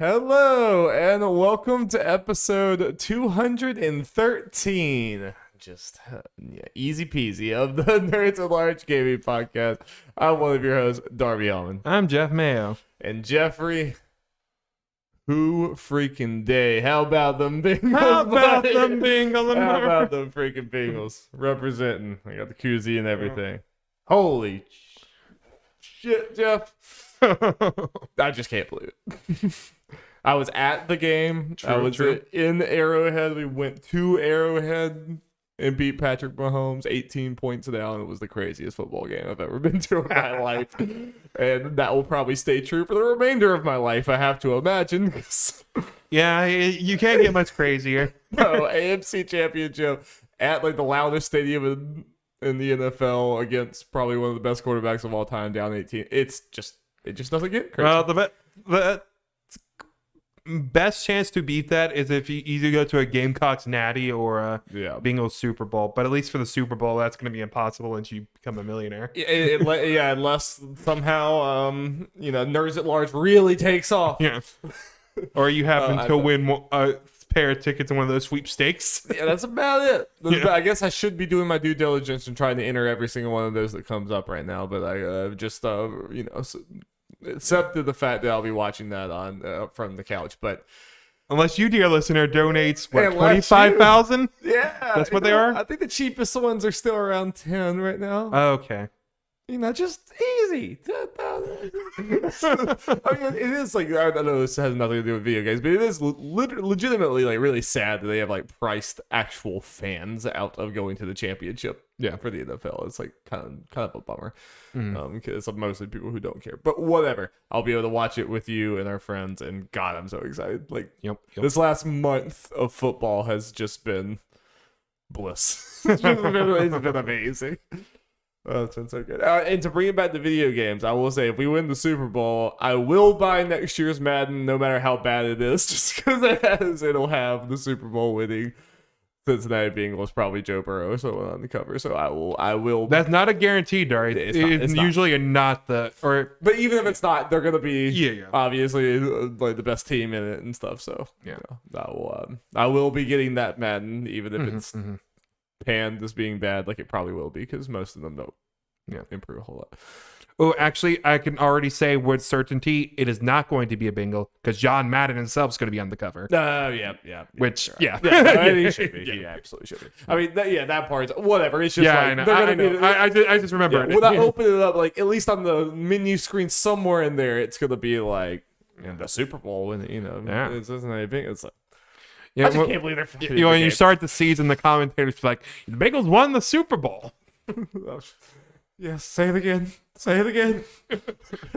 Hello, and welcome to episode 213. Just easy peasy of the Nerds at Large Gaming Podcast. I'm one of your hosts, Darby Allman. I'm Jeff Mayo. And Jeffrey, who freaking day? How about them Bengals? How about them Bengals? How about them freaking Bengals? Representing. I got the koozie and everything. Holy shit, Jeff. I just can't believe it. I was at the game. I was in Arrowhead. We went to Arrowhead and beat Patrick Mahomes 18 points down. It was the craziest football game I've ever been to in my life. And that will probably stay true for the remainder of my life, I have to imagine. Yeah, you can't get much crazier. No, AFC Championship at like the loudest stadium in the NFL against probably one of the best quarterbacks of all time, down 18. It just doesn't get crazy. Well, the best chance to beat that is if you either go to a Gamecocks Natty or a Bengals Super Bowl. But at least for the Super Bowl, that's going to be impossible once you become a millionaire. Yeah, unless somehow Nerds at Large really takes off. Yeah, or you happen to win a pair of tickets in one of those sweepstakes. Yeah, that's about it. I guess I should be doing my due diligence and trying to enter every single one of those that comes up right now. But I just accepted the fact that I'll be watching that on from the couch. But unless you, dear listener, donates $25,000, yeah, that's what they are. I think the cheapest ones are still around 10 right now. Okay, just easy. I mean, it is like, I know this has nothing to do with video games, but it is legitimately like really sad that they have like priced actual fans out of going to the championship. Yeah, for the NFL, it's like kind of a bummer, because it's mostly people who don't care. But whatever, I'll be able to watch it with you and our friends, and God, I'm so excited. Like, yep. This last month of football has just been bliss. It's been amazing. Oh, it's been so good. And to bring it back to video games, I will say, if we win the Super Bowl, I will buy next year's Madden, no matter how bad it is, just because it'll have the Super Bowl winning Cincinnati Bengals, probably Joe Burrow or someone on the cover. So I will. That's not a guarantee, Dari. It's usually not the But even if it's not, they're gonna be obviously like the best team in it and stuff. So I will be getting that Madden, even if it's panned as being bad, like it probably will be, because most of them don't improve a whole lot. Oh, actually, I can already say with certainty it is not going to be a Bengal, because John Madden himself is going to be on the cover. Yeah. Which, he should be. He absolutely should be. I mean, that part's whatever. It's just I just remember it. When I open it up, like at least on the menu screen somewhere in there, it's going to be like the Super Bowl, and it's anything. It's like. I just can't believe they're. When you start the season, the commentators are like, the Bengals won the Super Bowl. Yes, say it again.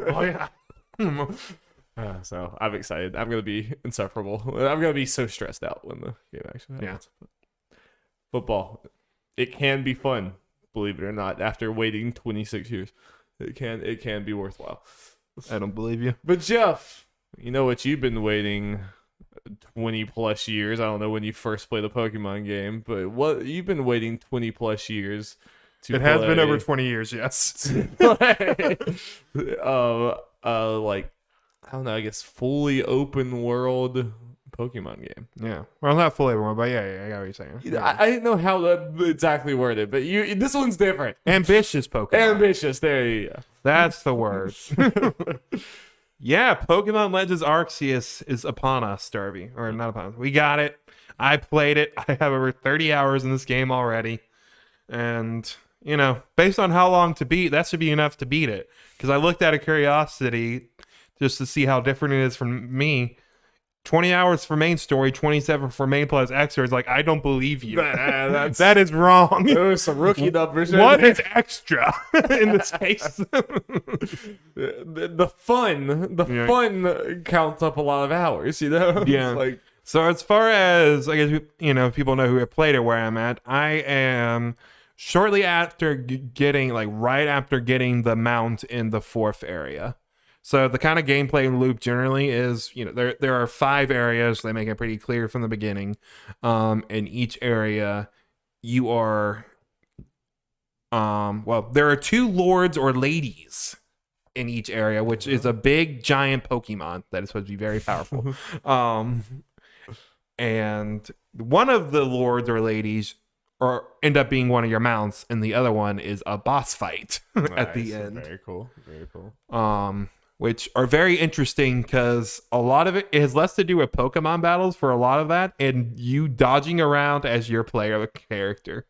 Oh yeah. So I'm excited. I'm gonna be insufferable. I'm gonna be so stressed out when the game actually happens. Yeah. Football, it can be fun, believe it or not. After waiting 26 years, it can be worthwhile. I don't believe you. But Jeff, you know what you've been waiting 20 plus years. I don't know when you first played a Pokemon game, but what you've been waiting 20 plus years to has been over 20 years, yes. Like I don't know, I guess fully open world Pokemon game. Yeah. Well, not fully open world, but yeah, I got what you're saying. I didn't know how that exactly worded, but this one's different. Ambitious Pokemon. Ambitious, there you go. That's the word. Yeah, Pokemon Legends Arceus is upon us, Darby. Or not upon us. We got it. I played it. I have over 30 hours in this game already. And, based on how long to beat, that should be enough to beat it. Because I looked out of curiosity just to see how different it is from me. 20 hours for main story, 27 for main plus extra. It's like, I don't believe you. That is wrong. There's some rookie numbers. What is extra in this case? the fun counts up a lot of hours, Yeah. So as far as, I guess, people know who have played it where I'm at, I am shortly after right after getting the mount in the 4th area. So the kind of gameplay loop generally is, there are 5 areas. They make it pretty clear from the beginning. In each area, you are, there are 2 lords or ladies in each area, which is a big giant Pokemon that is supposed to be very powerful. And one of the lords or ladies end up being one of your mounts, and the other one is a boss fight at the end. Very cool. Very cool. Which are very interesting because a lot of it has less to do with Pokemon battles for a lot of that, and you dodging around as your player character.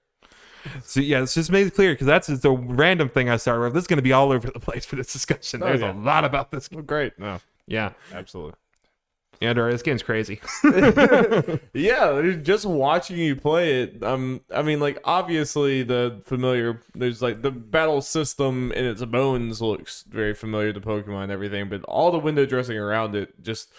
So yeah, let's just make it clear because that's just a random thing I started with. This is going to be all over the place for this discussion. There's a lot about this. Well, great. No. Yeah. Absolutely. Andrew, this game's crazy. Yeah, just watching you play it. I mean, like, obviously there's like the battle system in its bones looks very familiar to Pokemon and everything, but all the window dressing around it just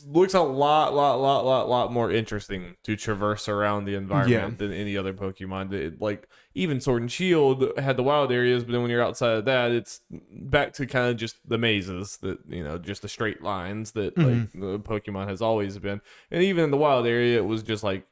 looks a lot more interesting to traverse around the environment than any other Pokemon. Like, even Sword and Shield had the wild areas, but then when you're outside of that, it's back to kind of just the mazes that, just the straight lines that like the Pokemon has always been. And even in the wild area, it was just like,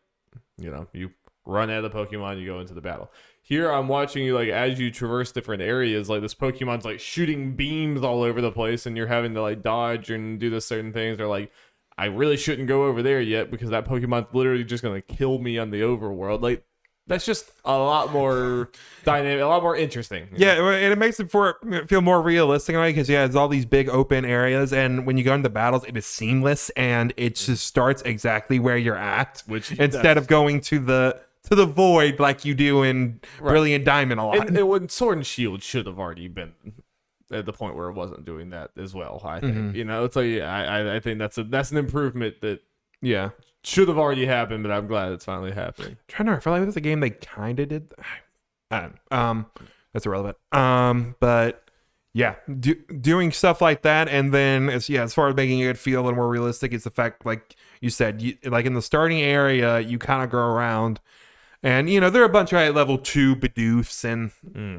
you run out of the Pokemon, you go into the battle. Here I'm watching you, like, as you traverse different areas, like this Pokemon's like shooting beams all over the place, and you're having to like dodge and do this certain things. Or like, I really shouldn't go over there yet because that Pokemon's literally just gonna kill me on the overworld. Like, that's just a lot more dynamic, a lot more interesting. Yeah, and it makes it feel more realistic in a way because it's all these big open areas, and when you go into battles, it is seamless, and it just starts exactly where you're at, which instead of going to the void like you do in Brilliant Diamond a lot. And when Sword and Shield should have already been at the point where it wasn't doing that as well. I think it's like I think that's an improvement that should have already happened, but I'm glad it's finally happening. I'm trying to remember, I feel like that's a game they kind of did. I don't know. That's irrelevant. But yeah, doing stuff like that, and then as far as making it feel a little more realistic, it's the fact, like you said, like in the starting area, you kind of go around. And, there are a bunch of level 2 Bidoofs and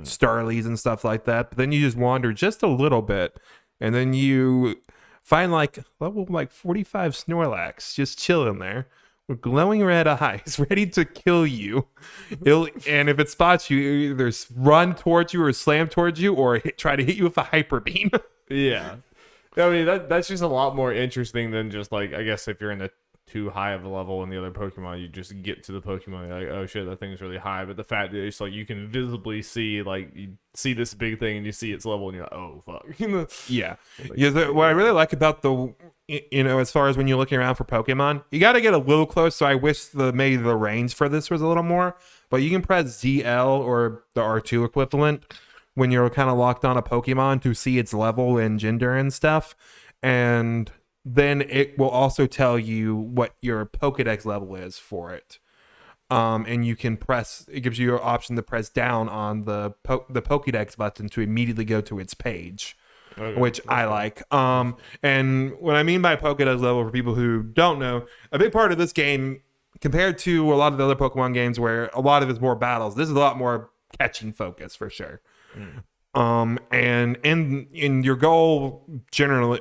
Starlies and stuff like that. But then you just wander just a little bit. And then you find level 45 Snorlax just chilling there with glowing red eyes, ready to kill you. And if it spots you, either run towards you or slam towards you or try to hit you with a Hyper Beam. Yeah. I mean, that's just a lot more interesting than just, like, I guess if you're in a too high of a level in the other Pokemon, you just get to the Pokemon, you're like, oh shit, that thing's really high. But the fact that it's like you can visibly see, like, you see this big thing and you see its level and you're like, oh fuck. What I really like about as far as when you're looking around for Pokemon, you got to get a little close. So I wish maybe the range for this was a little more, but you can press ZL or the R2 equivalent when you're kind of locked on a Pokemon to see its level and gender and stuff. And then it will also tell you what your Pokedex level is for it. And you can it gives you an option to press down on the Pokedex button to immediately go to its page, which I like. And what I mean by Pokedex level, for people who don't know, a big part of this game, compared to a lot of the other Pokemon games where a lot of it's more battles, this is a lot more catching focus for sure. And in your goal, generally,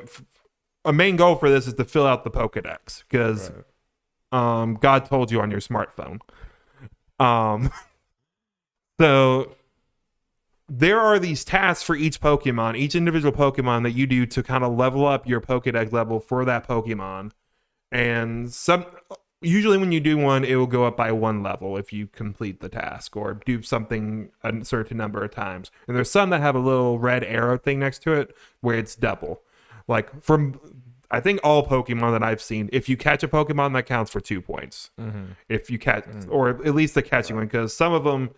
a main goal for this is to fill out the Pokedex because God told you on your smartphone. So there are these tasks for each Pokemon, each individual Pokemon that you do to kind of level up your Pokedex level for that Pokemon. And usually when you do one, it will go up by 1 level if you complete the task or do something a certain number of times. And there's some that have a little red arrow thing next to it where it's double. Like, from I think all Pokemon that I've seen, if you catch a Pokemon, that counts for 2 points. If you catch, or at least the catching one, because some of them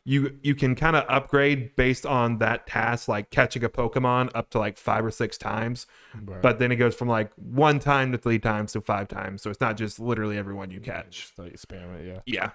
you can kind of upgrade based on that task, like catching a Pokemon up to like 5 or 6 times. But then it goes from like 1 time to 3 times to 5 times. So it's not just literally everyone you catch. Just like spam it, yeah.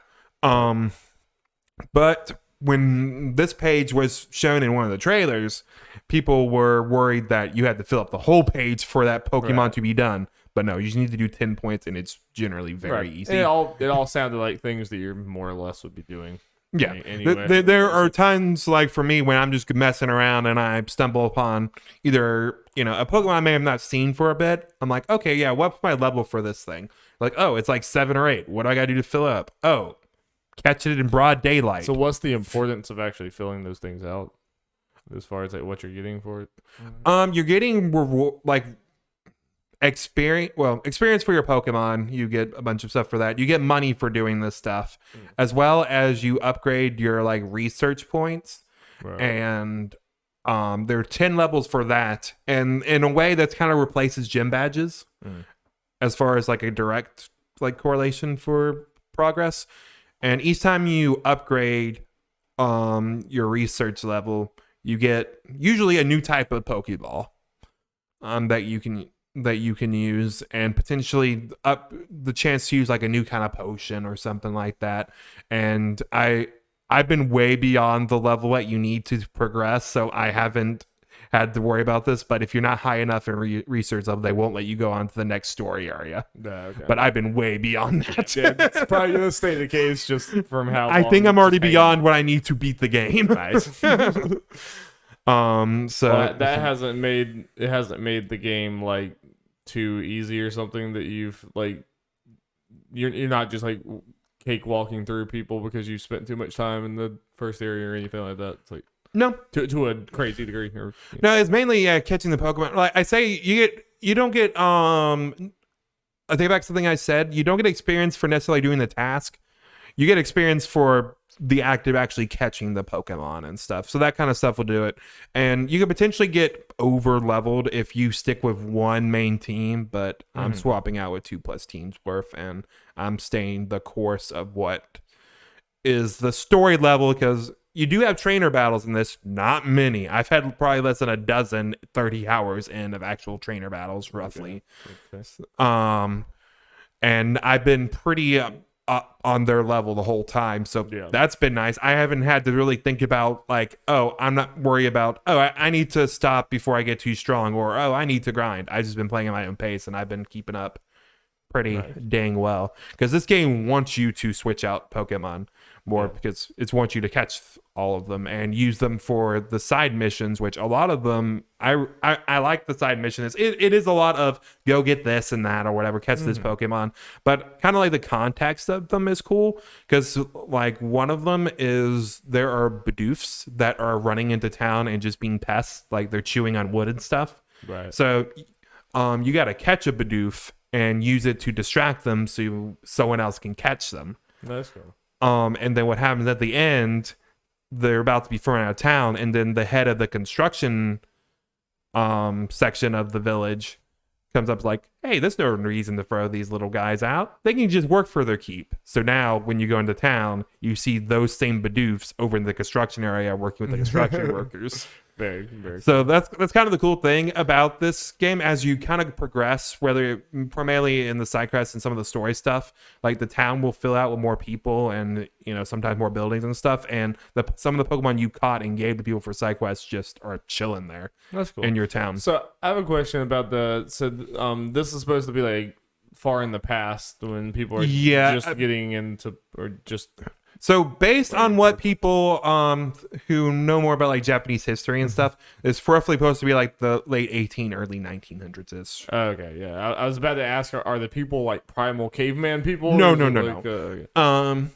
But when this page was shown in one of the trailers, people were worried that you had to fill up the whole page for that Pokemon to be done. But no, you just need to do 10 points, and it's generally very easy. And it all sounded like things that you more or less would be doing. Yeah. Anyway. There are times, like for me, when I'm just messing around and I stumble upon either, a Pokemon I may have not seen for a bit. I'm like, okay, yeah, what's my level for this thing? Like, oh, it's like 7 or 8. What do I got to do to fill up? Oh, catch it in broad daylight. So what's the importance of actually filling those things out? as far as like what you're getting for it? You're getting experience for your Pokemon. You get a bunch of stuff for that. You get money for doing this stuff, as well as you upgrade your like research points. Right. And there are 10 levels for that, and in a way that's kind of replaces gym badges as far as like a direct like correlation for progress. And each time you upgrade your research level, you get usually a new type of Pokeball that you can use, and potentially up the chance to use like a new kind of potion or something like that. And I've been way beyond the level that you need to progress, so I haven't had to worry about this. But if you're not high enough in research level, they won't let you go on to the next story area. Okay. But I've been way beyond that. Yeah, it's probably going to stay the case just from how I long think I'm it's already taken. beyond what I need to beat the game. Nice. So that hasn't made the game like too easy or something that you've like you're not just like cakewalking through people because you spent too much time in the first area or anything like that. It's like no, to a crazy degree. Or, no, it's mainly catching the Pokemon. Like I say, you don't get I take back something I said. You don't get experience for necessarily doing the task. You get experience for the act of actually catching the Pokemon and stuff. So that kind of stuff will do it. And you could potentially get over leveled if you stick with one main team, but I'm swapping out with 2+ teams worth, and I'm staying the course of what is the story level, because you do have trainer battles in this. Not many. I've had probably less than a dozen 30 hours in of actual trainer battles, roughly. Okay. And I've been pretty up on their level the whole time, so that's been nice. I haven't had to really think about like, oh, I'm not worried about, oh, I need to stop before I get too strong, or oh, I need to grind. I've just been playing at my own pace, and I've been keeping up pretty dang well, because this game wants you to switch out Pokemon more, because it wants you to catch all of them and use them for the side missions, which a lot of them I like the side missions. It is a lot of go get this and that or whatever, catch this Pokemon, but kind of like the context of them is cool, because like one of them is there are Bidoofs that are running into town and just being pests, like they're chewing on wood and stuff. Right. So you got to catch a Bidoof and use it to distract them so someone else can catch them. That's cool. And then what happens at the end, they're about to be thrown out of town, and then the head of the construction section of the village comes up like, hey, there's no reason to throw these little guys out. They can just work for their keep. So now when you go into town, you see those same Bidoofs over in the construction area working with the construction workers. Very, very. So that's kind of the cool thing about this game. As you kind of progress, whether primarily in the side quests and some of the story stuff, like the town will fill out with more people, and sometimes more buildings and stuff. And some of the Pokemon you caught and gave to people for side quests just are chilling there. That's cool. In your town. So I have a question about this is supposed to be like far in the past when people are just getting into, or just. So based on what people who know more about like Japanese history and stuff, it's roughly supposed to be like the late early 1900s ish. Okay, yeah. I was about to ask, are the people like primal caveman people? No. Okay.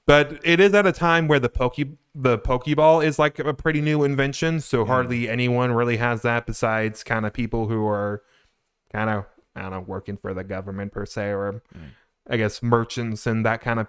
But it is at a time where the Pokeball is like a pretty new invention, so hardly anyone really has that besides kind of people who are kind of, I don't know, working for the government per se, or I guess merchants and that kind of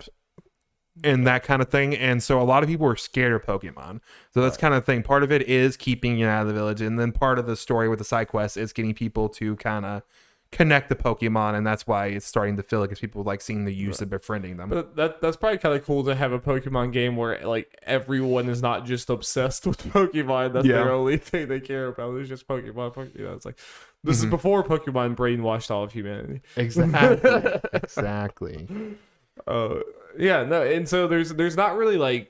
thing. And so a lot of people are scared of Pokemon. So that's kind of the thing. Part of it is keeping you out of the village, and then part of the story with the side quest is getting people to kind of connect the Pokemon, and that's why it's starting to feel like, because people like seeing the use of befriending them. But that's probably kind of cool to have a Pokemon game where like everyone is not just obsessed with Pokemon. That's their only thing they care about. It's just Pokemon. It's like this is before Pokemon brainwashed all of humanity. Exactly. Yeah, no, and so there's not really like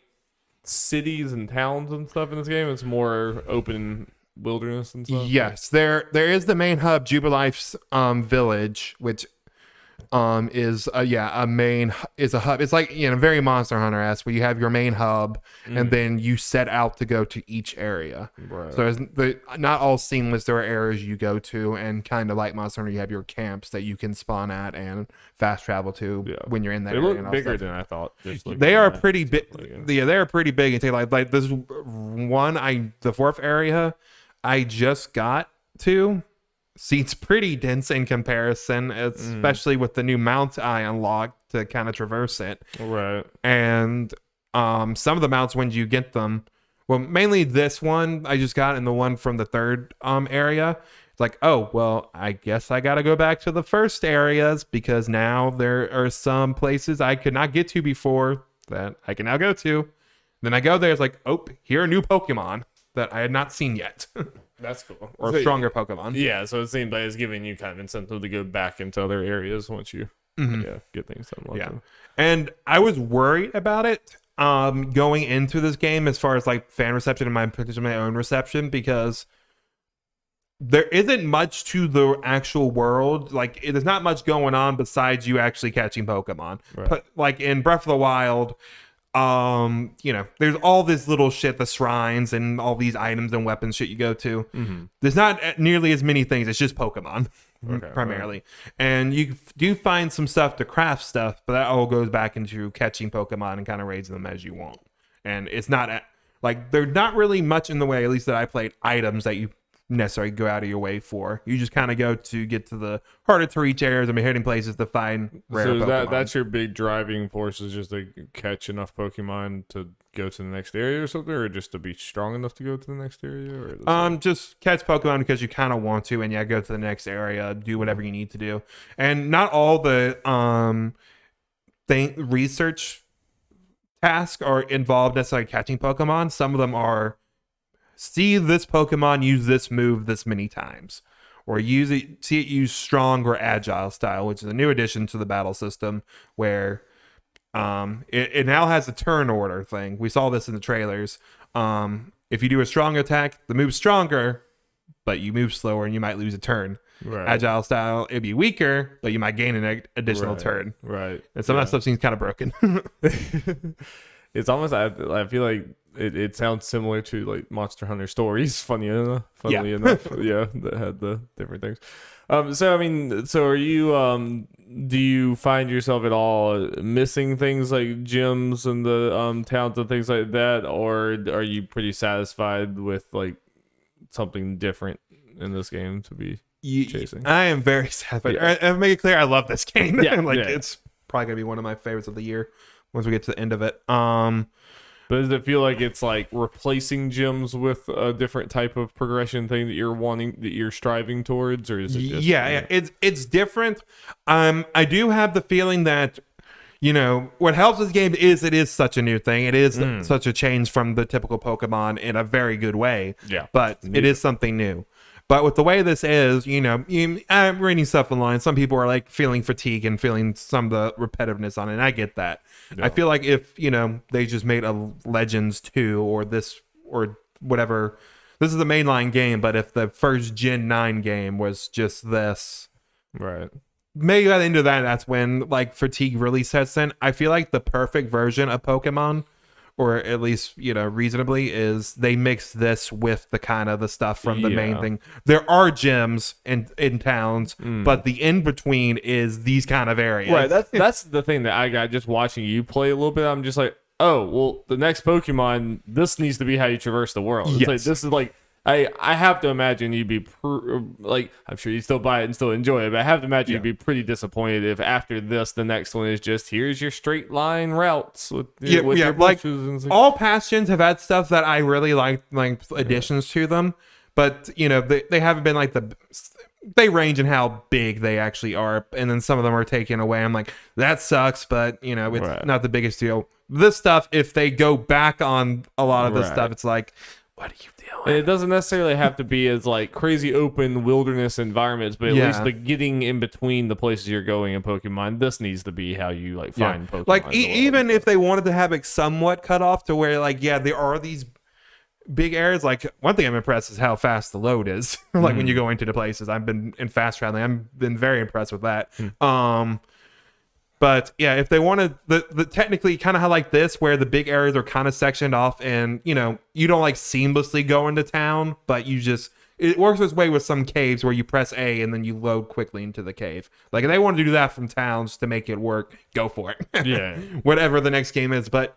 cities and towns and stuff in this game. It's more open wilderness and stuff. Yes, there is the main hub, Jubilife's village, which is a hub. It's like very Monster Hunter-esque, where you have your main hub and then you set out to go to each area. Right. So it's not all seamless. There are areas you go to, and kind of like Monster Hunter, you have your camps that you can spawn at and fast travel to when you're in that they area. Look bigger than I thought. They are pretty big. Yeah, they are pretty big, and take like this the fourth area I just got to seems pretty dense in comparison, especially with the new mount I unlocked to kind of traverse it. Right. And some of the mounts, when you get them, well, mainly this one I just got and the one from the third area. It's like, oh, well, I guess I got to go back to the first areas because now there are some places I could not get to before that I can now go to. Then I go there, it's like, oh, here are new Pokemon that I had not seen yet. That's cool. Or stronger Pokemon. Yeah, so it seems like it's giving you kind of incentive to go back into other areas once you get things unlocked. Yeah. And I was worried about it going into this game as far as like fan reception and my own reception, because there isn't much to the actual world. Like, there's not much going on besides you actually catching Pokemon. Right. But like in Breath of the Wild, there's all this little shit, the shrines and all these items and weapons shit you go to. There's not nearly as many things. It's just Pokemon primarily. Right. And you do find some stuff to craft stuff, but that all goes back into catching Pokemon and kind of raising them as you want. And it's not like, they're not really much in the way, at least that I played, items that you necessarily go out of your way for. You just kind of go to get to the harder to reach areas and hidden places to find rare Pokemon. That's your big driving force, is just to catch enough Pokemon to go to the next area or something, or just to be strong enough to go to the next area? Or just catch Pokemon because you kind of want to, and go to the next area, do whatever you need to do. And not all the research tasks are involved necessarily catching Pokemon. Some of them are see this Pokemon use this move this many times, or see it use strong or agile style, which is a new addition to the battle system, where it now has a turn order thing. We saw this in the trailers. If you do a strong attack, the move's stronger, but you move slower and you might lose a turn. Right. Agile style, it'd be weaker, but you might gain an additional turn. Right. And some of that stuff seems kind of broken. It's almost, I feel like it sounds similar to like Monster Hunter Stories, funnily enough. Yeah, that had the different things. So are you, do you find yourself at all missing things like gyms and the towns and things like that, or are you pretty satisfied with like something different in this game to be chasing? I am very satisfied. And make it clear, I love this game. Yeah, it's probably gonna be one of my favorites of the year once we get to the end of it. But does it feel like it's like replacing gyms with a different type of progression thing that you're striving towards, or is it just it's different. I do have the feeling that, what helps this game is it is such a new thing. It is such a change from the typical Pokemon in a very good way. Yeah, but it is something new. But with the way this is, I'm reading stuff online. Some people are like feeling fatigue and feeling some of the repetitiveness on it. And I get that. Yeah. I feel like if, they just made a Legends 2 or this or whatever, this is the mainline game, but if the first Gen 9 game was just this, right? Maybe by the end of that, that's when like fatigue really sets in. I feel like the perfect version of Pokemon, or at least, reasonably, is they mix this with the kind of the stuff from the main thing. There are gyms in towns, but the in-between is these kind of areas. Right, that's the thing that I got just watching you play a little bit. I'm just like, oh, well, the next Pokemon, this needs to be how you traverse the world. It's like, this is like, I have to imagine you'd be I'm sure you still buy it and still enjoy it, but I have to imagine you'd be pretty disappointed if after this the next one is just here's your straight line routes with your bushes and stuff. All past gens have had stuff that I really like additions to them, but they haven't been like they range in how big they actually are, and then some of them are taken away. I'm like, that sucks, but it's not the biggest deal. This stuff, if they go back on a lot of this stuff, it's like, what are you doing? And it doesn't necessarily have to be as like crazy open wilderness environments, but at least the getting in between the places you're going in Pokemon, this needs to be how you like find Pokemon. Like even if they wanted to have it somewhat cut off to where there are these big areas. Like one thing I'm impressed is how fast the load is. Like when you go into the places, I've been in fast traveling. I've been very impressed with that. But yeah, if they wanted the technically kind of how like this, where the big areas are kind of sectioned off, and you don't like seamlessly go into town, but it works this way with some caves where you press A and then you load quickly into the cave. Like if they want to do that from towns to make it work, go for it. Yeah, whatever the next game is. But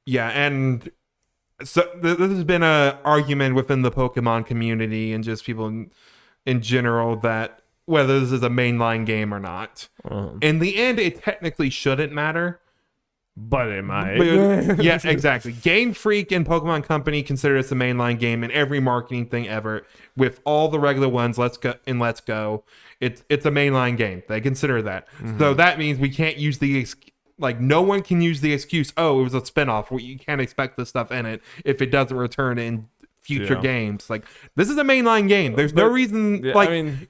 yeah, and So this has been a argument within the Pokemon community and just people in general that whether this is a mainline game or not. In the end, it technically shouldn't matter. But it might. Yeah, exactly. Game Freak and Pokemon Company consider this a mainline game in every marketing thing ever. With all the regular ones, Let's Go. It's a mainline game. They consider that. So that means we can't use no one can use the excuse, oh, it was a spinoff. Well, you can't expect this stuff in it if it doesn't return in future games. Like, this is a mainline game. There's no reason,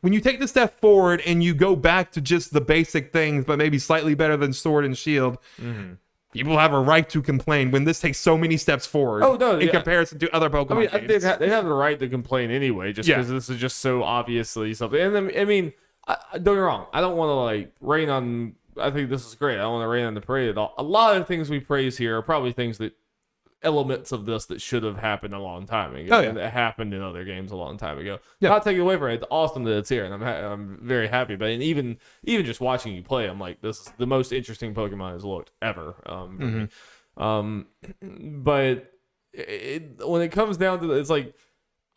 when you take the step forward and you go back to just the basic things, but maybe slightly better than Sword and Shield, people have a right to complain when this takes so many steps forward in comparison to other Pokemon games. They have the right to complain anyway, just because this is just so obviously something. And then, I mean, don't get me wrong. I don't want to rain on. I think this is great. I don't want to rain on the parade at all. A lot of things we praise here are probably things elements of this that should have happened a long time ago. And that happened in other games a long time ago. Not taking away from it. It's awesome that it's here, and I'm very happy. But even just watching you play, I'm like, this is the most interesting Pokemon has looked ever. But when it comes down to it's like,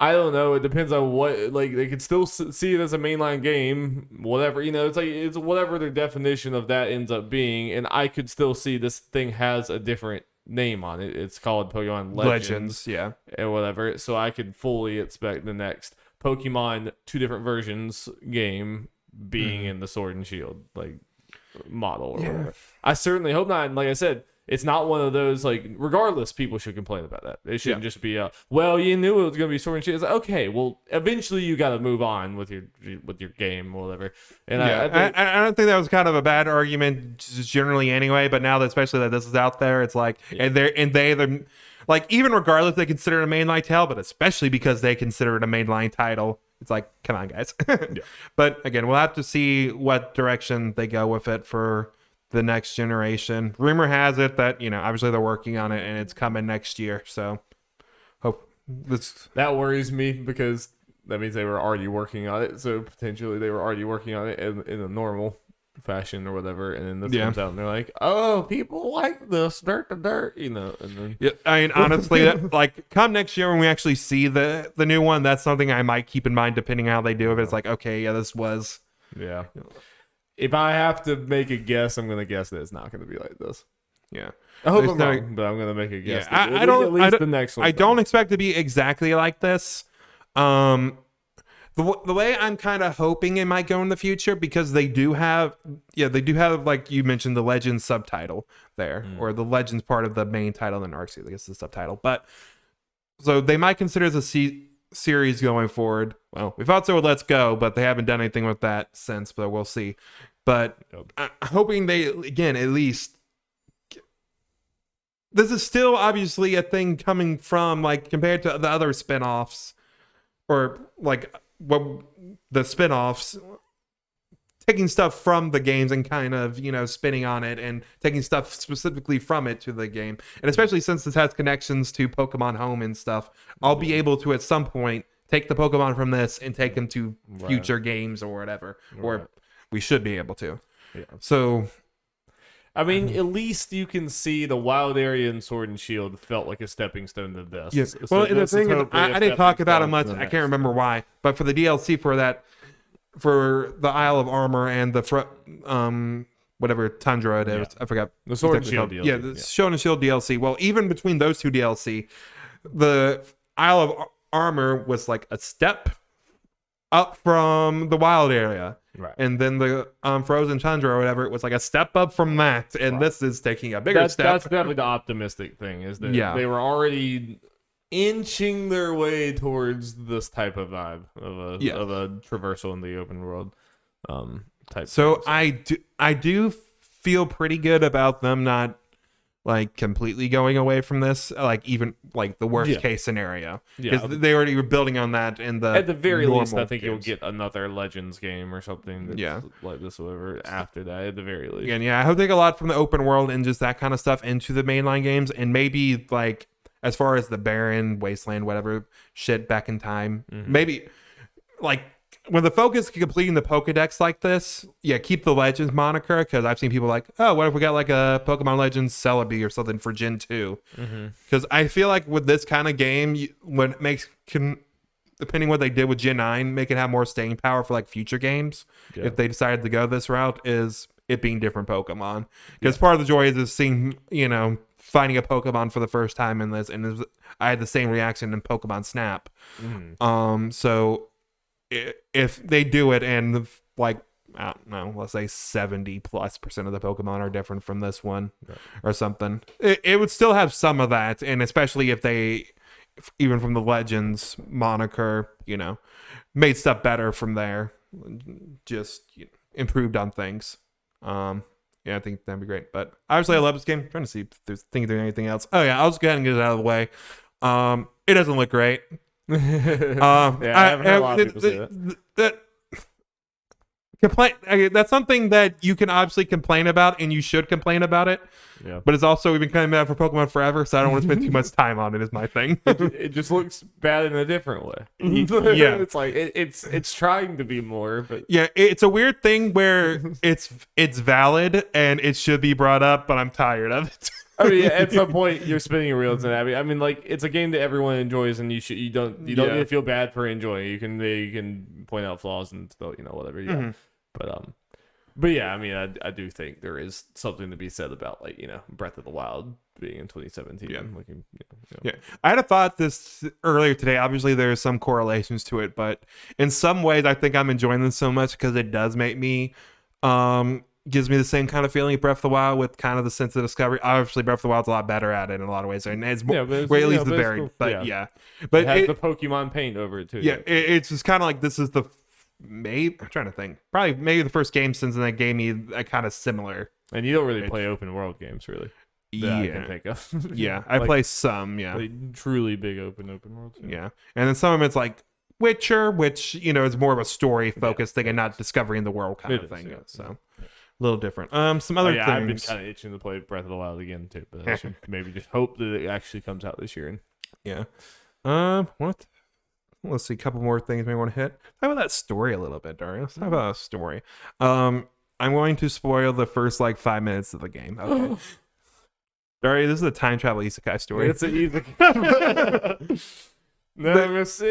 I don't know. It depends on what, they could still see it as a mainline game, whatever, it's whatever their definition of that ends up being. And I could still see this thing has a different name on it. It's called Pokemon Legends. And whatever. So I could fully expect the next Pokemon 2 different versions game being in the Sword and Shield, model or whatever. I certainly hope not. And like I said, it's not one of those, regardless, people should complain about that. It shouldn't just be, well, you knew it was going to be Sword and Shield. It's like, okay, well, eventually you got to move on with your game or whatever. And I don't think that was kind of a bad argument just generally anyway, but now that especially that this is out there, it's like, even regardless, they consider it a mainline title, but especially because they consider it a mainline title, it's like, come on, guys. But again, we'll have to see what direction they go with it for the next generation. Rumor has it that, obviously they're working on it and it's coming next year. So that worries me because that means they were already working on it. So potentially they were already working on it in a normal fashion or whatever. And then this comes out and they're like, oh, people like this dirt. And then I mean, honestly, come next year when we actually see the new one, that's something I might keep in mind depending on how they do it. It's like, okay, this was. Yeah. If I have to make a guess, I'm going to guess that it's not going to be like this. Yeah. I hope I'm wrong, but I'm going to make a guess. I don't expect to be exactly like this. The way I'm kind of hoping it might go in the future, because they do have, like you mentioned, the Legends subtitle there, or the Legends part of the main title in Arceus, I guess the subtitle. But so they might consider it a series going forward. Well, we thought so with Let's Go, but they haven't done anything with that since, but we'll see. But I'm hoping they, again, at least, this is still obviously a thing coming from, compared to the other spin-offs, or the spin-offs, taking stuff from the games and kind of, spinning on it and taking stuff specifically from it to the game. And especially since this has connections to Pokemon Home and stuff, I'll be able to at some point take the Pokemon from this and take them to future games or whatever, or we should be able to. Yeah. So, I mean, at least you can see the wild area in Sword and Shield felt like a stepping stone to this. Yes. So the thing is, I didn't talk about it much. I can't remember why, but for the DLC for that, for the Isle of Armor and the whatever Tundra it is, I forgot. The Sword and Shield DLC. Yeah, the Sword and Shield DLC. Well, even between those two DLC, the Isle of Armor was like a step up from the wild area. Right. And then the Frozen Tundra or whatever, it was like a step up from that. And this is taking a bigger step. That's definitely the optimistic thing, is that they were already inching their way towards this type of vibe of a traversal in the open world type. So thing. I do feel pretty good about them not completely going away from this, even the worst case scenario, because they already were building on that in the at the very least. I think games. you'll get another Legends game or something that's like this or whatever after that, at the very least. Again, I hope they take a lot from the open world and just that kind of stuff into the mainline games, and maybe as far as the Barren Wasteland whatever shit back in time, maybe when the focus is completing the Pokedex like this, keep the Legends moniker, because I've seen people like, oh, what if we got like a Pokemon Legends Celebi or something for Gen 2? Because I feel like with this kind of game, when it makes depending what they did with Gen 9, make it have more staying power for like future games. If they decided to go this route, is it being different Pokemon. Because part of the joy is seeing, finding a Pokemon for the first time in this, and I had the same reaction in Pokemon Snap. So if they do it and like, I don't know, let's say 70+% of the Pokemon are different from this one or something, it would still have some of that. And especially if they, even from the Legends moniker, made stuff better from there, just improved on things. I think that'd be great. But obviously, I love this game. I'm trying to see if there's anything else. Oh yeah, I'll just go ahead and get it out of the way. It doesn't look great. I haven't heard a lot of people say that. That's something that you can obviously complain about, and you should complain about it. Yeah. But it's also, we've been complaining about it for Pokemon forever, so I don't want to spend too much time on it. Is my thing. It just looks bad in a different way. Yeah, it's like it's trying to be more, but it's a weird thing where it's valid and it should be brought up, but I'm tired of it. I mean, at some point you're spinning your wheels in that. I mean, like, it's a game that everyone enjoys, and you don't need to feel bad for enjoying it. You can point out flaws and still, whatever. Yeah. But yeah, I mean, I do think there is something to be said about, like, Breath of the Wild being in 2017. Yeah. I had a thought this earlier today. Obviously, there's some correlations to it, but in some ways, I think I'm enjoying this so much because it does make me, gives me the same kind of feeling of Breath of the Wild with kind of the sense of discovery. Obviously, Breath of the Wild's a lot better at it in a lot of ways, and it's more, at least the varied. Cool. But but it has the Pokemon paint over it too. Yeah, it's just kind of like, this is the. I'm trying to think. Probably maybe the first game since that gave me a kind of similar. And you don't really play open world games, really. I can think of. I play some. Like truly big open world. Yeah, and then some of it's like Witcher, which is more of a story focused thing and not discovering the world kind of thing. Yeah. So a little different. Some other things. I've been kind of itching to play Breath of the Wild again too, but I should maybe just hope that it actually comes out this year. What? Let's see, a couple more things we want to hit. Talk about that story a little bit, Dario. Let's talk about a story. I'm going to spoil the first 5 minutes of the game. Okay. Dario, this is a time travel isekai story. It's an isekai.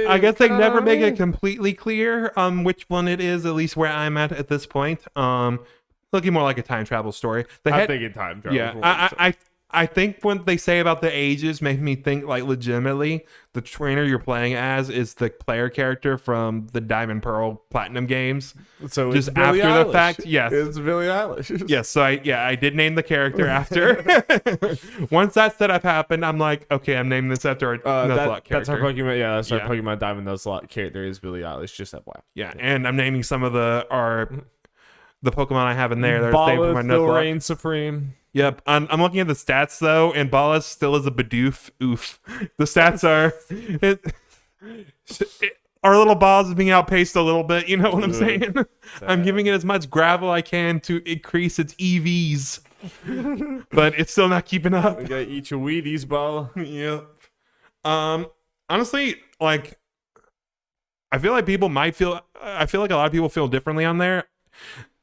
I guess they never make it completely clear which one it is, at least where I'm at this point. Looking more like a time travel story. I'm thinking time travel. Yeah, I think what they say about the ages make me think, like, legitimately the trainer you're playing as is the player character from the Diamond Pearl Platinum games. So just it's Billie after Eilish. The fact, yes, it's Billie Eilish. Yes, so I did name the character after. Once that setup happened, I'm like, okay, I'm naming this after a Nuzlocke character. That's our Pokemon. Yeah, that's our Pokemon Diamond Nuzlocke character is Billie Eilish. Just that black. Yeah, and I'm naming some of the Pokemon I have in there. Bala still reigns supreme. Yep, I'm looking at the stats though, and Bala still is a Bidoof. Oof. The stats are our little Bala's being outpaced a little bit. You know what I'm saying? I'm giving it as much gravel I can to increase its EVs, but it's still not keeping up. We gotta eat your Wheaties, Bala. Yep. Honestly, like, I feel like people might feel. I feel like a lot of people feel differently on there.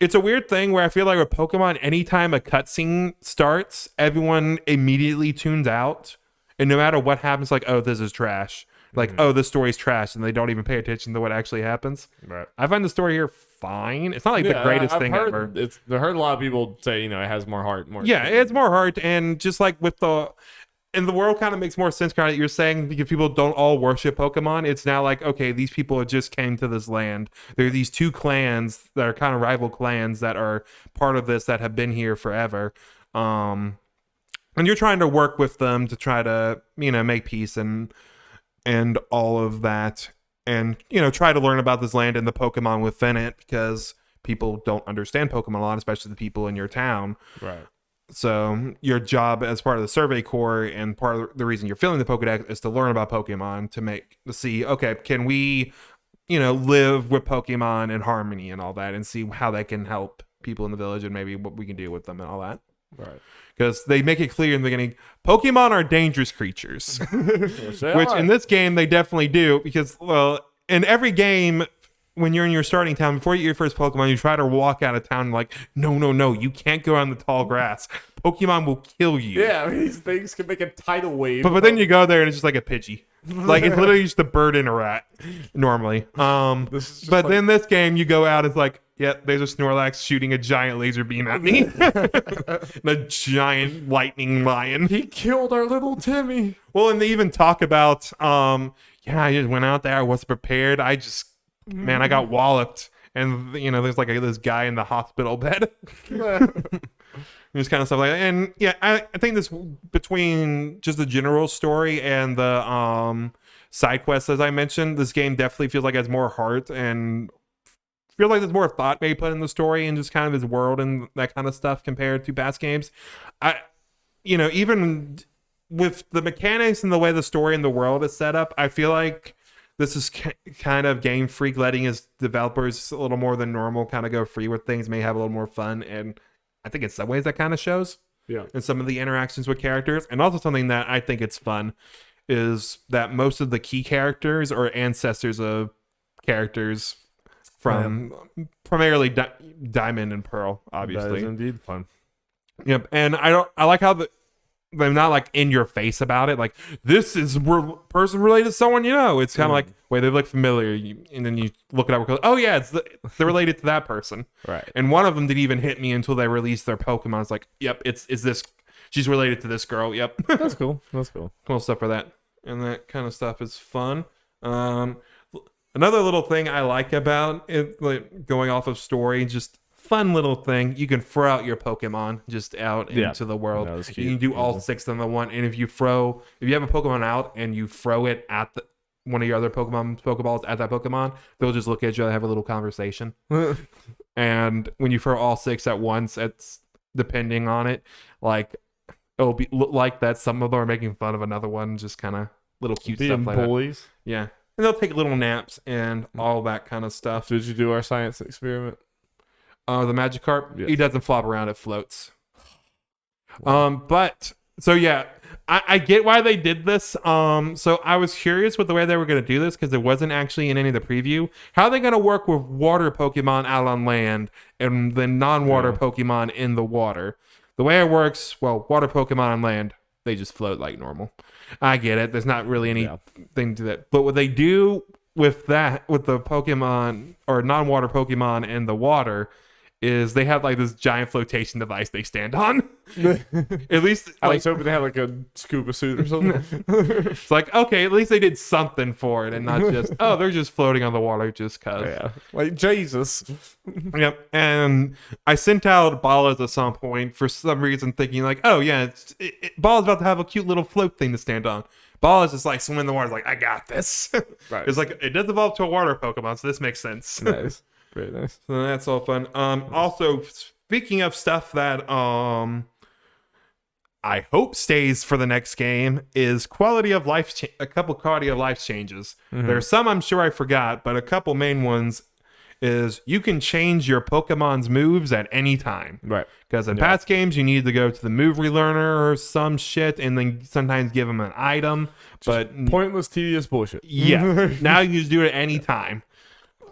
It's a weird thing where I feel like with Pokemon, anytime a cutscene starts, everyone immediately tunes out. And no matter what happens, like, oh, this is trash. Like, oh, this story's trash. And they don't even pay attention to what actually happens. Right. I find the story here fine. It's not like the greatest thing ever. I've heard a lot of people say, it has more heart. It's more heart. And just like with and the world kind of makes more sense, kind of, you're saying, because people don't all worship Pokemon. It's now like, okay, these people just came to this land. There are these two clans that are kind of rival clans that are part of this that have been here forever. And you're trying to work with them to try to, make peace and all of that. And, try to learn about this land and the Pokemon within it, because people don't understand Pokemon a lot, especially the people in your town. Right. So your job as part of the Survey Corps and part of the reason you're filling the Pokedex is to learn about Pokemon to see, okay, can we, live with Pokemon in harmony and all that, and see how that can help people in the village and maybe what we can do with them and all that. Right. Because they make it clear in the beginning, Pokemon are dangerous creatures, which in this game they definitely do, because, well, in every game, when you're in your starting town, before you get your first Pokemon, you try to walk out of town like, no, you can't go on the tall grass. Pokemon will kill you. Yeah, these things can make a tidal wave. But then you go there and it's just like a Pidgey. Like it's literally just a bird and a rat normally. But then this game you go out, it's like, yep, there's a Snorlax shooting a giant laser beam at me. A giant lightning lion. He killed our little Timmy. Well, and they even talk about, I just went out there, I wasn't prepared. I got walloped. And, there's like this guy in the hospital bed. Just kind of stuff like that. And yeah, I think this, between just the general story and the side quests, as I mentioned, this game definitely feels like it has more heart and feels like there's more thought maybe put in the story and just kind of his world and that kind of stuff compared to past games. Even with the mechanics and the way the story and the world is set up, I feel like this is kind of Game Freak letting his developers a little more than normal kind of go free with things, may have a little more fun. And I think in some ways that kind of shows. Yeah. In some of the interactions with characters. And also something that I think it's fun is that most of the key characters are ancestors of characters from primarily Diamond and Pearl, obviously. That is indeed fun. Yep. And I like how they're not like in your face about it. Like, this is person related to someone you know. It's kind of like, wait, they look familiar. And then you look it up and go, oh yeah, they're related to that person. Right. And one of them didn't even hit me until they released their Pokemon. It's like, yep, it's this. She's related to this girl. Yep. That's cool. That's cool. Cool stuff for that. And that kind of stuff is fun. Another little thing I like about it, like going off of story, just fun little thing. You can throw out your Pokemon just out into the world. You can do all 6 in the one. And if you have a Pokemon out and you throw it at one of your other Pokeballs at that Pokemon, they'll just look at you and have a little conversation. And when you throw all 6 at once, it's depending on it, like it'll be look like that some of them are making fun of another one, just kind of little cute stuff like bullies. That. Yeah. And they'll take little naps and all that kind of stuff. Did you do our science experiment? The Magikarp, yes. He doesn't flop around, it floats. But so yeah, I get why they did this. So I was curious with the way they were going to do this because it wasn't actually in any of the preview. How are they going to work with water Pokemon out on land and then non-water Pokemon in the water? The way it works, well, water Pokemon on land, they just float like normal. I get it. There's not really anything to that. But what they do with the Pokemon or non-water Pokemon in the water is they have like this giant flotation device they stand on. At least I was hoping they had like a scuba suit or something. It's like, okay, at least they did something for it and not just, oh, they're just floating on the water just cause. Yeah. Like Jesus. Yep. And I sent out Ballas at some point for some reason thinking like, oh yeah, Ballas about to have a cute little float thing to stand on. Ballas is like swimming in the water, like, I got this. Right. It's like, it does evolve to a water Pokemon, so this makes sense. Nice. Very nice. So that's all fun. Also, speaking of stuff that I hope stays for the next game is quality of life. A couple quality of life changes. Mm-hmm. There's some I'm sure I forgot, but a couple main ones is you can change your Pokemon's moves at any time. Right. Because in past games, you need to go to the move relearner or some shit and then sometimes give them an item. But pointless, tedious bullshit. Yeah. Now you just do it at any time.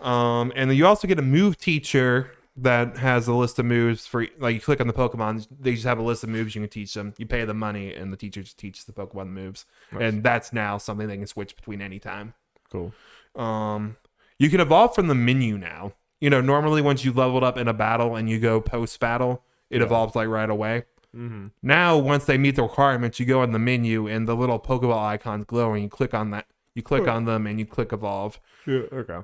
And then you also get a move teacher that has a list of moves for, like, you click on the Pokemon, they just have a list of moves you can teach them. You pay the money, and the teacher just teaches the Pokemon moves. Nice. And that's now something they can switch between any time. Cool. You can evolve from the menu now. Normally once you've leveled up in a battle and you go post-battle, it evolves, like, right away. Mm-hmm. Now, once they meet the requirements, you go in the menu, and the little Pokeball icons glow, and you click on that. You click on them, and you click evolve. Yeah, okay.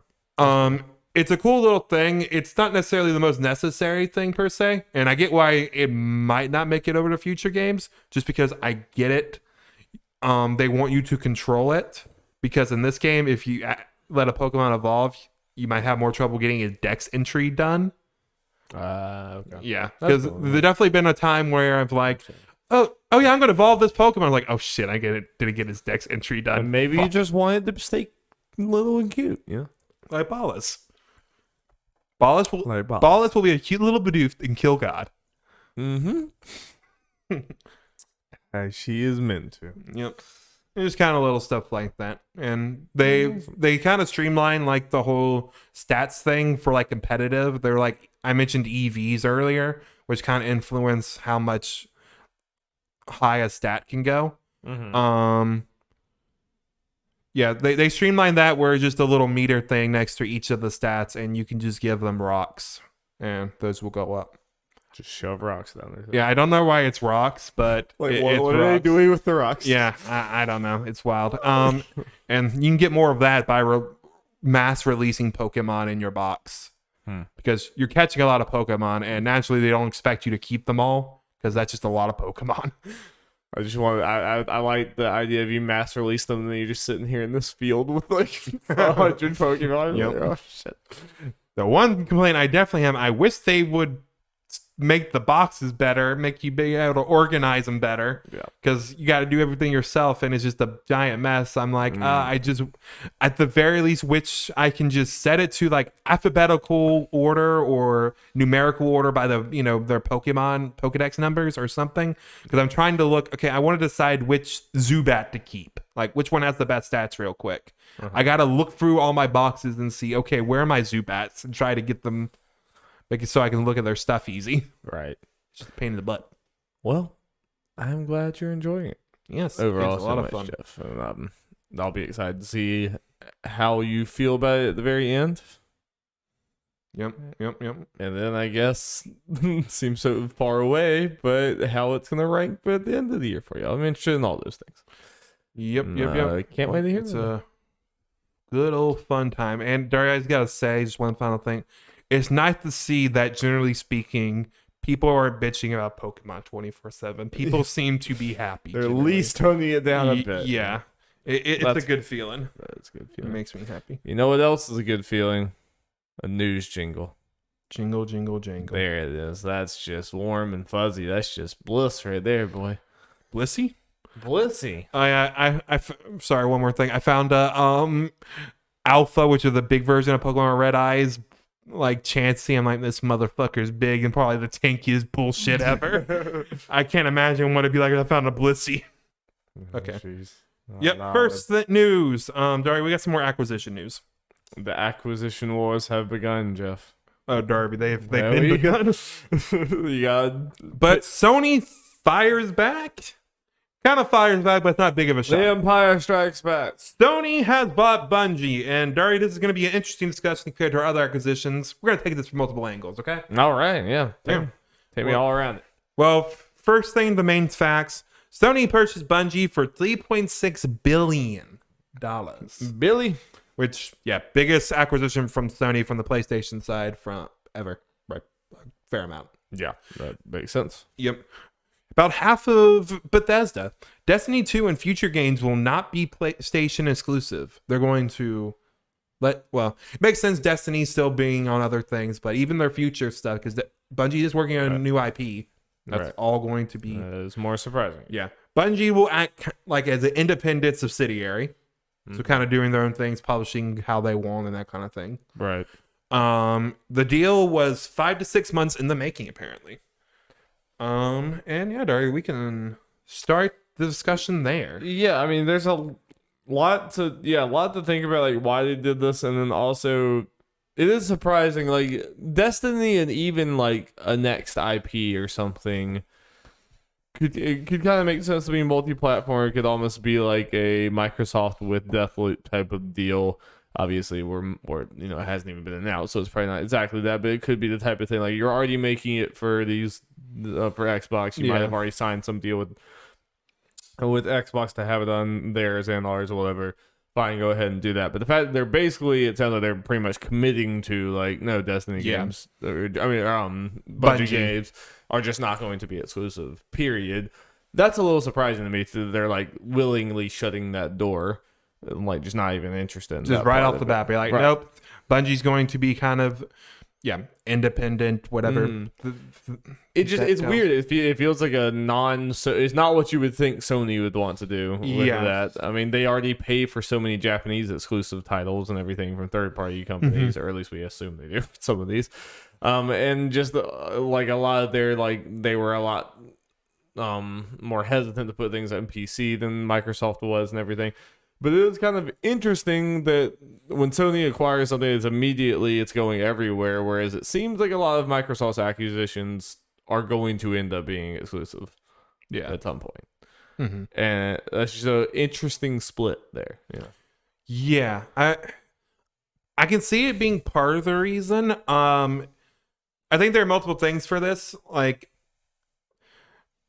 It's a cool little thing. It's not necessarily the most necessary thing per se, and I get why it might not make it over to future games, just because I get it. They want you to control it, because in this game, if you let a Pokemon evolve, you might have more trouble getting a Dex entry done. Okay. Yeah, because there's definitely been a time where I've like, oh yeah, I'm gonna evolve this Pokemon. I'm like, oh shit, I get it. Didn't get his Dex entry done. And maybe you just wanted to stay little and cute. Yeah. Like Ballas. Ballas will be a cute little Bidoof and kill God. Mm-hmm. As she is meant to. Yep. Just kind of little stuff like that. And they kind of streamline like the whole stats thing for like competitive. They're like, I mentioned EVs earlier, which kind of influence how much high a stat can go. Yeah, they streamline that where it's just a little meter thing next to each of the stats, and you can just give them rocks, and those will go up. Just shove rocks down there. Yeah, I don't know why it's rocks, but Like, it's what are they rocks. doing with the rocks? Yeah, I don't know. It's wild. And you can get more of that by mass releasing Pokemon in your box. Because you're catching a lot of Pokemon, and naturally they don't expect you to keep them all, because that's just a lot of Pokemon. I just want. I like the idea of you mass release them, and then you're just sitting here in this field with like 100 Pokemon. Yep. Like, oh shit. The one complaint I definitely have, I wish they would make the boxes better, make you be able to organize them better. Yeah. Because you got to do everything yourself, and it's just a giant mess. I'm like, I just, at the very least, which I can just set it to like alphabetical order or numerical order by the, their Pokemon Pokedex numbers or something. Because I'm trying to look, okay, I want to decide which Zubat to keep. Like, which one has the best stats real quick. I got to look through all my boxes and see, okay, where are my Zubats, and try to get them, make it so I can look at their stuff easy. Right. It's just a pain in the butt. Well, I'm glad you're enjoying it. Yes. Overall, it's a lot of fun. Jeff. And, I'll be excited to see how you feel about it at the very end. Yep. And then I guess seems so far away, but how it's gonna rank at the end of the year for you. I'm interested in all those things. Yep. Can't wait to hear It's them. a good old fun time. And Daria, I just gotta say, just one final thing. It's nice to see that, generally speaking, people are bitching about Pokemon 24/7. People seem to be happy. They're at generally. least toning it down a bit. Yeah. It's a good feeling. That's a good It feeling. makes me happy. You know what else is a good feeling? A news jingle. Jingle, jingle, jangle. There it is. That's just warm and fuzzy. That's just bliss right there, boy. Blissey? Blissy. Sorry, one more thing. I found Alpha, which is the big version of Pokemon Red Eyes, like Chansey. I'm like, this motherfucker's big and probably the tankiest bullshit ever. I can't imagine what it'd be like if I found a Blissey. Okay. Jeez. Yep. First news. Darby, we got some more acquisition news. The acquisition wars have begun, Jeff. Oh, Darby, they've There been we begun. You got But Sony fires back. Kind of fires back, but it's not big of a shot. the Empire Strikes Back. Sony has bought Bungie, and Dari, this is going to be an interesting discussion compared to our other acquisitions. We're going to take this from multiple angles, okay? All right, yeah. Yeah. Take me all around it. Well, first thing, the main facts. Sony purchased Bungie for $3.6 billion. Billy. Which, yeah, biggest acquisition from Sony from the PlayStation side from ever. Right. Fair amount. Yeah, that makes sense. Yep. About half of Bethesda. Destiny 2 and future games will not be PlayStation exclusive. They're going to it makes sense Destiny still being on other things, but even their future stuff, because Bungie is working on a new IP. That's all going to be... It's more surprising. Yeah. Bungie will act like as an independent subsidiary. So kind of doing their own things, publishing how they want and that kind of thing. Right. The deal was 5 to 6 months in the making, apparently. And yeah, Dari, we can start the discussion there. Yeah, I mean, there's a lot to think about, like why they did this, and then also it is surprising, like Destiny and even like a next IP or something. It could kind of make sense to be multi-platform. It could almost be like a Microsoft with Deathloop type of deal. Obviously, it hasn't even been announced, so it's probably not exactly that. But it could be the type of thing like you're already making it for these for Xbox. You might have already signed some deal with Xbox to have it on theirs and ours or whatever. Fine, go ahead and do that. But the fact that it sounds like they're pretty much committing to like no Destiny games. Bungie games are just not going to be exclusive. Period. That's a little surprising to me. They're like willingly shutting that door, like just not even interested. In just right off the bat, be like, nope. Bungie's going to be kind of independent, whatever. It's weird. It feels like it's not what you would think Sony would want to do with that. I mean, they already pay for so many Japanese exclusive titles and everything from third-party companies, or at least we assume they do some of these. And just like a lot of their, like, they were a lot more hesitant to put things on PC than Microsoft was and everything. But it is kind of interesting that when Sony acquires something, it's going everywhere, whereas it seems like a lot of Microsoft's acquisitions are going to end up being exclusive at some point. Mm-hmm. And that's just an interesting split there. Yeah. I can see it being part of the reason. I think there are multiple things for this. Like,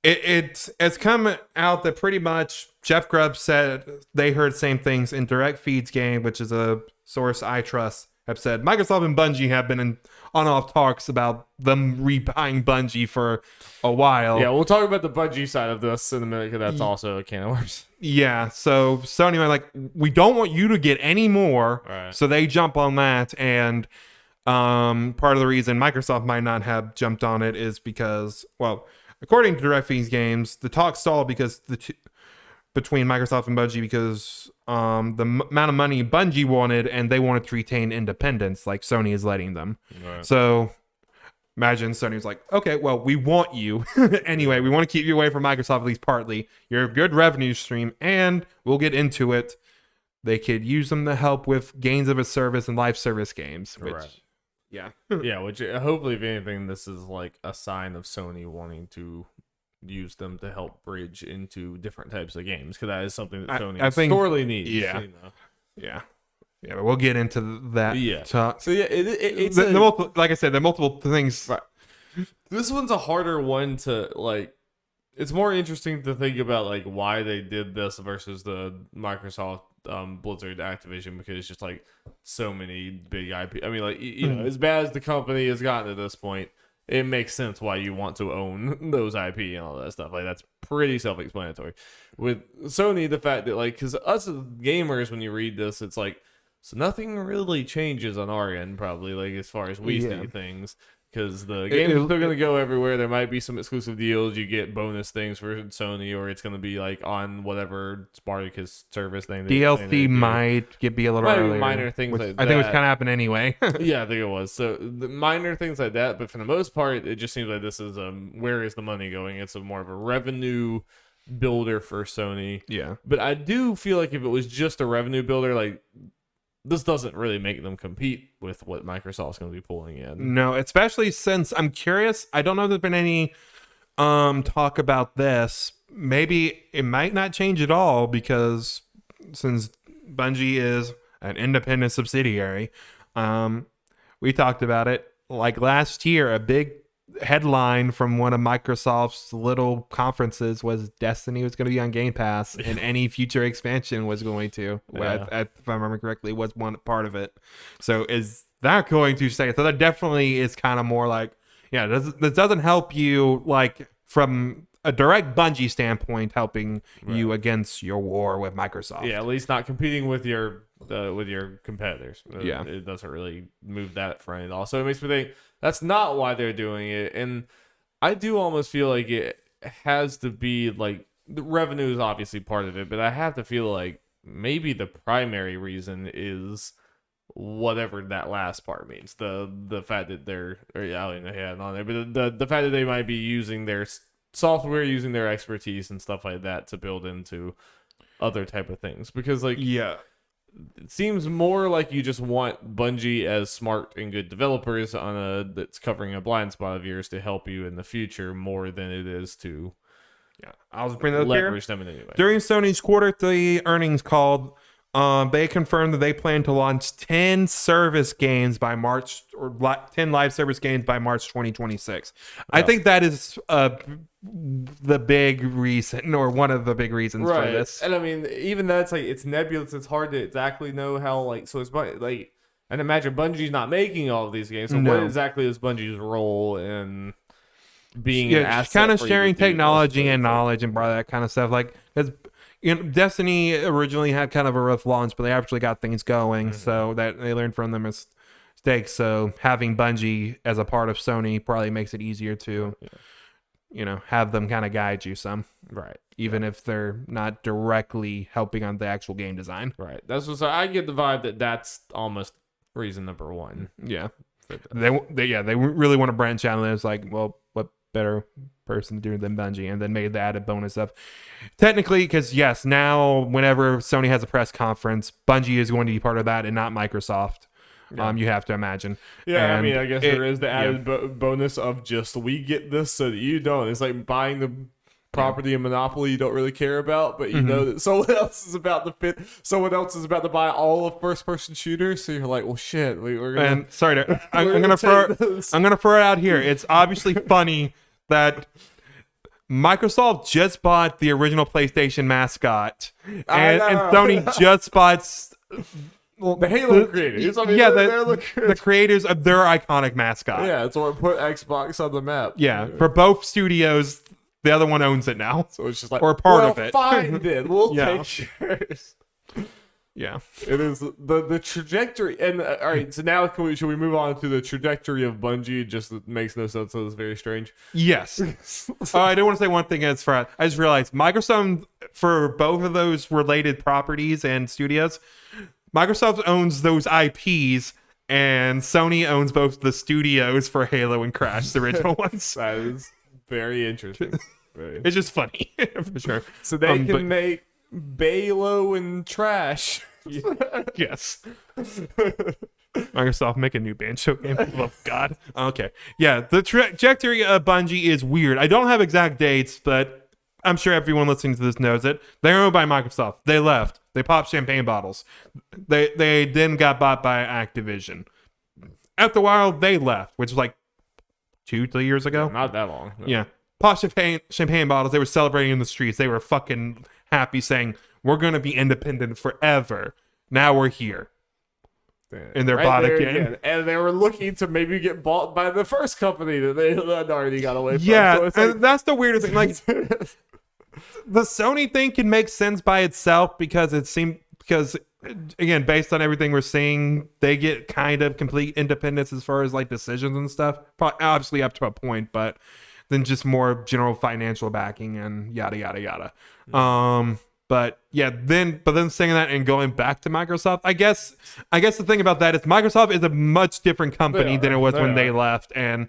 it's come out that pretty much Jeff Grubb said they heard same things in Direct Feeds game, which is a source I trust, have said Microsoft and Bungie have been in on-off talks about them rebuying Bungie for a while. Yeah, we'll talk about the Bungie side of this in a minute, because that's also a can of worms. Yeah, so Sony were like, we don't want you to get any more, right. So they jump on that, and part of the reason Microsoft might not have jumped on it is because, well, according to Direct Feeds Games, the talk stalled because between Microsoft and Bungie because the amount of money Bungie wanted, and they wanted to retain independence like Sony is letting them. Right. So imagine Sony was like, okay, well, we want you. Anyway, we want to keep you away from Microsoft at least partly. You're a good revenue stream, and we'll get into it. They could use them to help with gains of a service and live service games. Which, right. Yeah. Yeah, which hopefully, if anything, this is like a sign of Sony wanting to use them to help bridge into different types of games, because that is something that Sony sorely needs. Yeah. Yeah. Yeah, but we'll get into that. Yeah. Talk. So yeah, it's the multiple, like I said, there are multiple things. Right. This one's a harder one to like. It's more interesting to think about like why they did this versus the Microsoft Blizzard Activision, because it's just like so many big IP. I mean, like you know, as bad as the company has gotten to this point, it makes sense why you want to own those IP and all that stuff. Like, that's pretty self-explanatory. With Sony, the fact that, like, because us as gamers, when you read this, it's like, so nothing really changes on our end, probably, like, as far as we see things. Because the game is still going to go everywhere. There might be some exclusive deals. You get bonus things for Sony, or it's going to be like on whatever Spartacus service thing. DLC might be a little earlier. Minor things like that. I think it was kind of happened anyway. Yeah, I think it was. So the minor things like that. But for the most part, it just seems like this is where is the money going? It's more of a revenue builder for Sony. Yeah. But I do feel like if it was just a revenue builder, like, this doesn't really make them compete with what Microsoft's going to be pulling in. No, especially since I'm curious. I don't know if there's been any talk about this. Maybe it might not change at all, because since Bungie is an independent subsidiary, we talked about it. Like last year, a big headline from one of Microsoft's little conferences was Destiny was going to be on Game Pass, and any future expansion was going to, if I remember correctly, was one part of it. So is that going to stay? So that definitely is kind of more like, yeah, this doesn't help you, like, from a direct Bungie standpoint, helping you against your war with Microsoft. Yeah, at least not competing with your competitors. Yeah, it doesn't really move that front at all. So it makes me think that's not why they're doing it. And I do almost feel like it has to be like, the revenue is obviously part of it, but I have to feel like maybe the primary reason is whatever that last part means. The fact that they're, or I don't know, yeah, not there, but the fact that they might be using their software, using their expertise and stuff like that to build into other type of things. Because, like, yeah, it seems more like you just want Bungie as smart and good developers that's covering a blind spot of yours to help you in the future, more than it is to I'll bring that up leverage here. them in any way. During Sony's quarterly earnings call, they confirmed that they plan to launch 10 service games by March, or 10 live service games by March 2026. I think that is the big reason, or one of the big reasons for this. And I mean, even that's like, it's nebulous. It's hard to exactly know how, like, so it's like, and imagine Bungie's not making all of these games. So what exactly is Bungie's role in being an asset, kind of sharing technology and knowledge and that kind of stuff? Like, Destiny originally had kind of a rough launch, but they actually got things going, so that they learned from their mistakes. So having Bungie as a part of Sony probably makes it easier to, have them kind of guide you some, right? Even if they're not directly helping on the actual game design, right? That's what I get the vibe that that's almost reason number one. Yeah, they really want to branch out, and it's like, well, what better person to do than Bungie, and then made the added bonus of technically, because yes, now whenever Sony has a press conference, Bungie is going to be part of that and not Microsoft. Yeah. You have to imagine. Yeah, I mean, I guess there is the yeah. added bonus of just we get this so that you don't. It's like buying the property in Monopoly you don't really care about, but you know that someone else is about to fit. Someone else is about to buy all of first-person shooters, so you're like, well, shit, we're gonna. And sorry, I'm gonna throw it out here. It's obviously funny that Microsoft just bought the original PlayStation mascot, and Sony just bought the Halo creators. I mean, yeah, they're the creators of their iconic mascot. Yeah, it's what put Xbox on the map. Yeah, for both studios, the other one owns it now. So it's just like, or part of it. Fine, then we'll take shares. Yeah, it is the trajectory. And all right, so now should we move on to the trajectory of Bungie? Just it makes no sense. So it's very strange. Yes. I do want to say one thing as far. I just realized Microsoft, for both of those related properties and studios, Microsoft owns those IPs, and Sony owns both the studios for Halo and Crash, the original ones. That is very interesting. It's just funny, for sure. So they can make Balo and Trash. Yes. Microsoft, make a new Banjo game. Oh, God. Okay. Yeah, the trajectory of Bungie is weird. I don't have exact dates, but I'm sure everyone listening to this knows it. They're owned by Microsoft. They left. They popped champagne bottles. They then got bought by Activision. After a while, they left, which was like 2-3 years ago. Not that long. No. Yeah. Popped champagne bottles. They were celebrating in the streets. They were fucking happy, saying, we're going to be independent forever. Now we're here. And they're bought again. And they were looking to maybe get bought by the first company that they had already got away from. Yeah, so and that's the weirdest thing. Like, the Sony thing can make sense by itself because again, based on everything we're seeing, they get kind of complete independence as far as like decisions and stuff. Obviously up to a point, but then just more general financial backing and yada yada yada. But then saying that and going back to Microsoft, I guess the thing about that is Microsoft is a much different company than it was when they left, and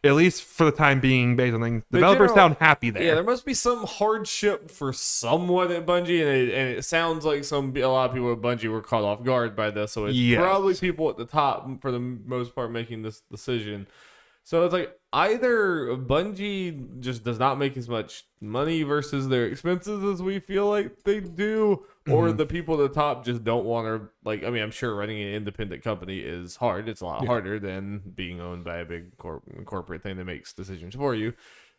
at least for the time being, based on things, developers sound happy there. Yeah, there must be some hardship for someone at Bungie, and it sounds like a lot of people at Bungie were caught off guard by this. So it's probably people at the top, for the most part, making this decision. So it's like either Bungie just does not make as much money versus their expenses as we feel like they do, or the people at the top just don't want to, like, I mean, I'm sure running an independent company is hard. It's a lot harder than being owned by a big corporate thing that makes decisions for you.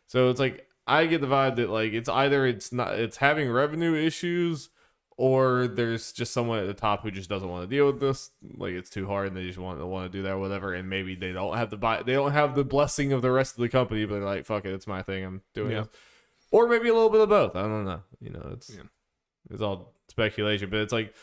So it's like, I get the vibe that like it's having revenue issues, or there's just someone at the top who just doesn't want to deal with this. Like, it's too hard and they just want to do that or whatever. And maybe they don't have the blessing of the rest of the company, but they're like, fuck it, it's my thing, I'm doing it. Or maybe a little bit of both. I don't know. You know, it's all speculation, but it's like,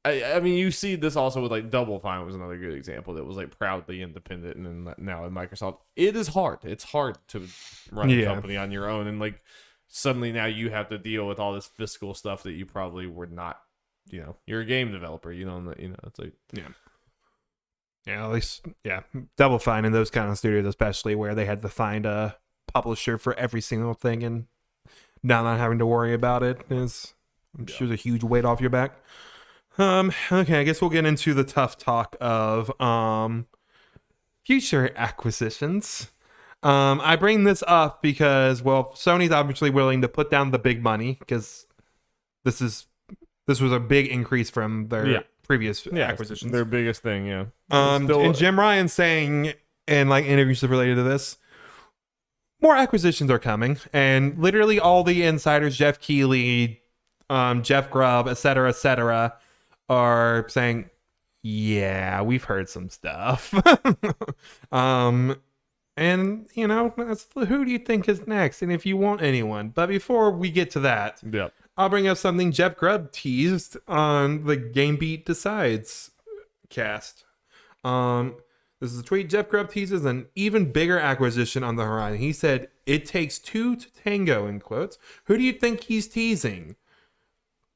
I mean, you see this also with like Double Fine was another good example that was like proudly independent, and then now in Microsoft, it is hard. It's hard to run a company on your own, and like suddenly now you have to deal with all this fiscal stuff that you probably were not. You know, you're a game developer. It's like at least Double Fine and those kind of studios, especially where they had to find a publisher for every single thing, and now not having to worry about it is, I'm sure, a huge weight off your back. Okay, I guess we'll get into the tough talk of future acquisitions. I bring this up because, well, Sony's obviously willing to put down the big money because this was a big increase from their previous acquisitions. Their biggest thing, and Jim Ryan saying in like interviews related to this, more acquisitions are coming, and literally all the insiders, Jeff Keighley, Jeff Grubb, etc., are saying, yeah, we've heard some stuff. And, you know, who do you think is next? And if you want anyone. But before we get to that, I'll bring up something Jeff Grubb teased on the Game Beat Decides cast. This is a tweet. Jeff Grubb teases an even bigger acquisition on the horizon. He said, "It takes two to tango," in quotes. Who do you think he's teasing?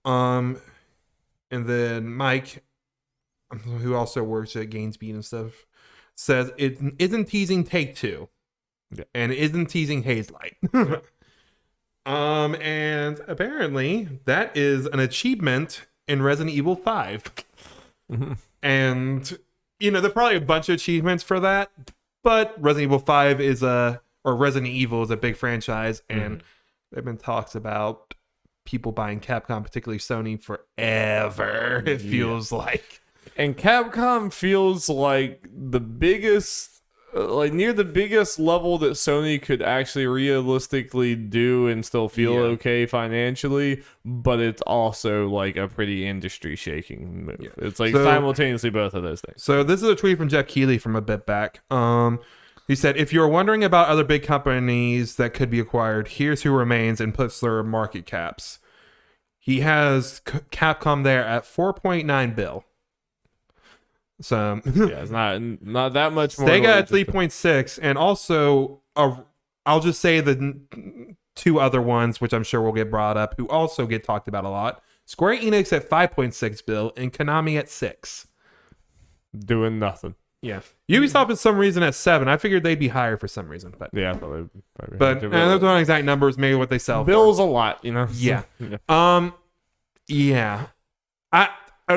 And then Mike, who also works at GameSpeed and stuff, says it isn't teasing Take-Two. and isn't teasing Haze Light. And apparently that is an achievement in Resident Evil 5. And there are probably a bunch of achievements for that, but Resident Evil 5 or Resident Evil is a big franchise, and there have been talks about people buying Capcom, particularly Sony, forever, it feels like. And Capcom feels like the biggest, near the biggest level that Sony could actually realistically do and still feel okay financially, but it's also like a pretty industry shaking move. Yeah. It's like simultaneously both of those things. So this is a tweet from Jeff Keighley from a bit back. He said, if you're wondering about other big companies that could be acquired, here's who remains, and puts their market caps. He has Capcom there at 4.9 bill. So yeah, it's not that much more. Sega at 3.6, and also I'll just say the two other ones, which I'm sure will get brought up, who also get talked about a lot. Square Enix at 5.6 bill, and Konami at 6. Doing nothing. Yeah. Ubisoft for some reason at 7. I figured they'd be higher for some reason, but yeah, probably but those aren't exact numbers. Maybe what they sell. Bill's a lot, Yeah. Yeah.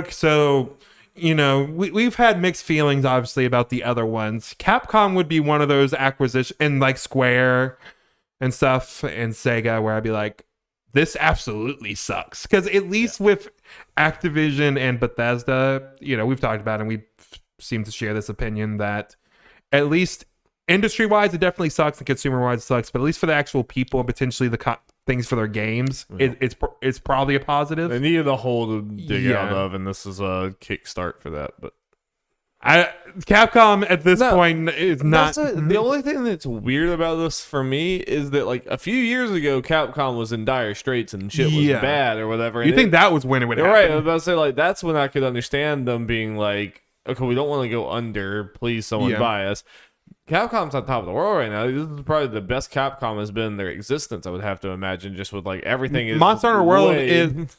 So we've had mixed feelings, obviously, about the other ones. Capcom would be one of those acquisitions, and like Square and stuff, and Sega, where I'd be like, this absolutely sucks. Because at least with Activision and Bethesda, we've talked about it, and we seem to share this opinion that at least industry-wise, it definitely sucks, and consumer-wise, it sucks, but at least for the actual people and potentially the things for their games, it's probably a positive. They needed a hole to dig out of, and this is a kickstart for that. But Capcom at this point is not. The only thing that's weird about this for me is that like a few years ago, Capcom was in dire straits and shit was bad or whatever. You think that was when it would happen? Right. I was about to say, like, that's when I could understand them being like, okay, we don't want to go under. Please, someone buy us. Capcom's on top of the world right now. This is probably the best Capcom has been in their existence, I would have to imagine, just with like everything is Monster Hunter World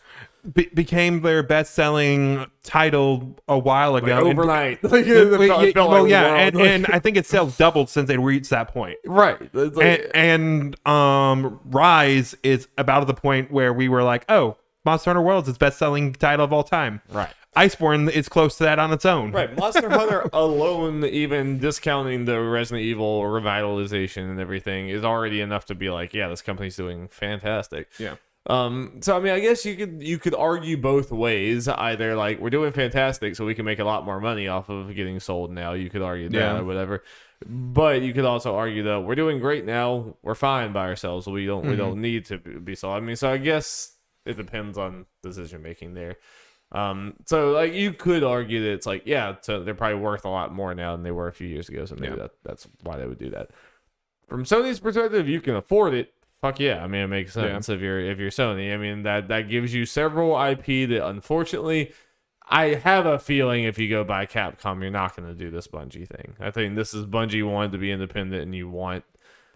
became their best-selling title a while ago. Like overnight. And I think its sales doubled since they reached that point. Right. And Rise is about at the point where we were like, oh, Monster Hunter World is its best-selling title of all time. Right. Iceborne is close to that on its own. Right. Monster Hunter alone, even discounting the Resident Evil revitalization and everything, is already enough to be like, yeah, this company's doing fantastic. Yeah. So I mean, I guess you could argue both ways. Either like we're doing fantastic, so we can make a lot more money off of getting sold now. You could argue that or whatever. But you could also argue that we're doing great now. We're fine by ourselves. We don't need to be sold. I mean, so I guess it depends on decision making there. So like you could argue that it's like, yeah, so they're probably worth a lot more now than they were a few years ago. So maybe that's why they would do that. From Sony's perspective, you can afford it. Fuck yeah. I mean, it makes sense if you're Sony. I mean, that gives you several IP that unfortunately I have a feeling if you go by Capcom, you're not going to do this Bungie thing. I think this is Bungie wanted to be independent, and you want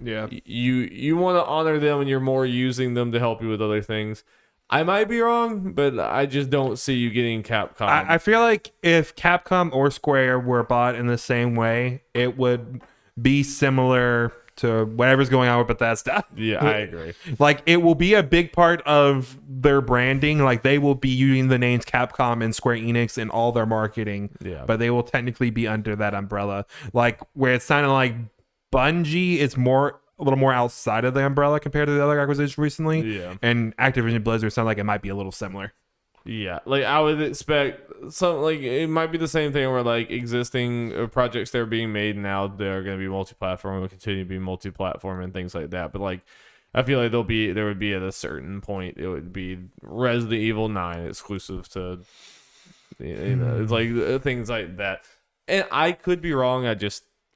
you want to honor them, and you're more using them to help you with other things. I might be wrong, but I just don't see you getting Capcom. I feel like if Capcom or Square were bought in the same way, it would be similar to whatever's going on with Bethesda. Yeah, I agree. Like, it will be a big part of their branding. Like, they will be using the names Capcom and Square Enix in all their marketing. Yeah. But they will technically be under that umbrella. Like, where it's sounding like Bungie is a little more outside of the umbrella compared to the other acquisition recently. Yeah. And Activision Blizzard sound like it might be a little similar. Yeah. Like I would expect some, like it might be the same thing where like existing projects that are being made now, they're going to be multi-platform, will continue to be multi-platform and things like that. But like I feel like there would be at a certain point, it would be Resident Evil 9 exclusive to, it's like things like that. And I could be wrong.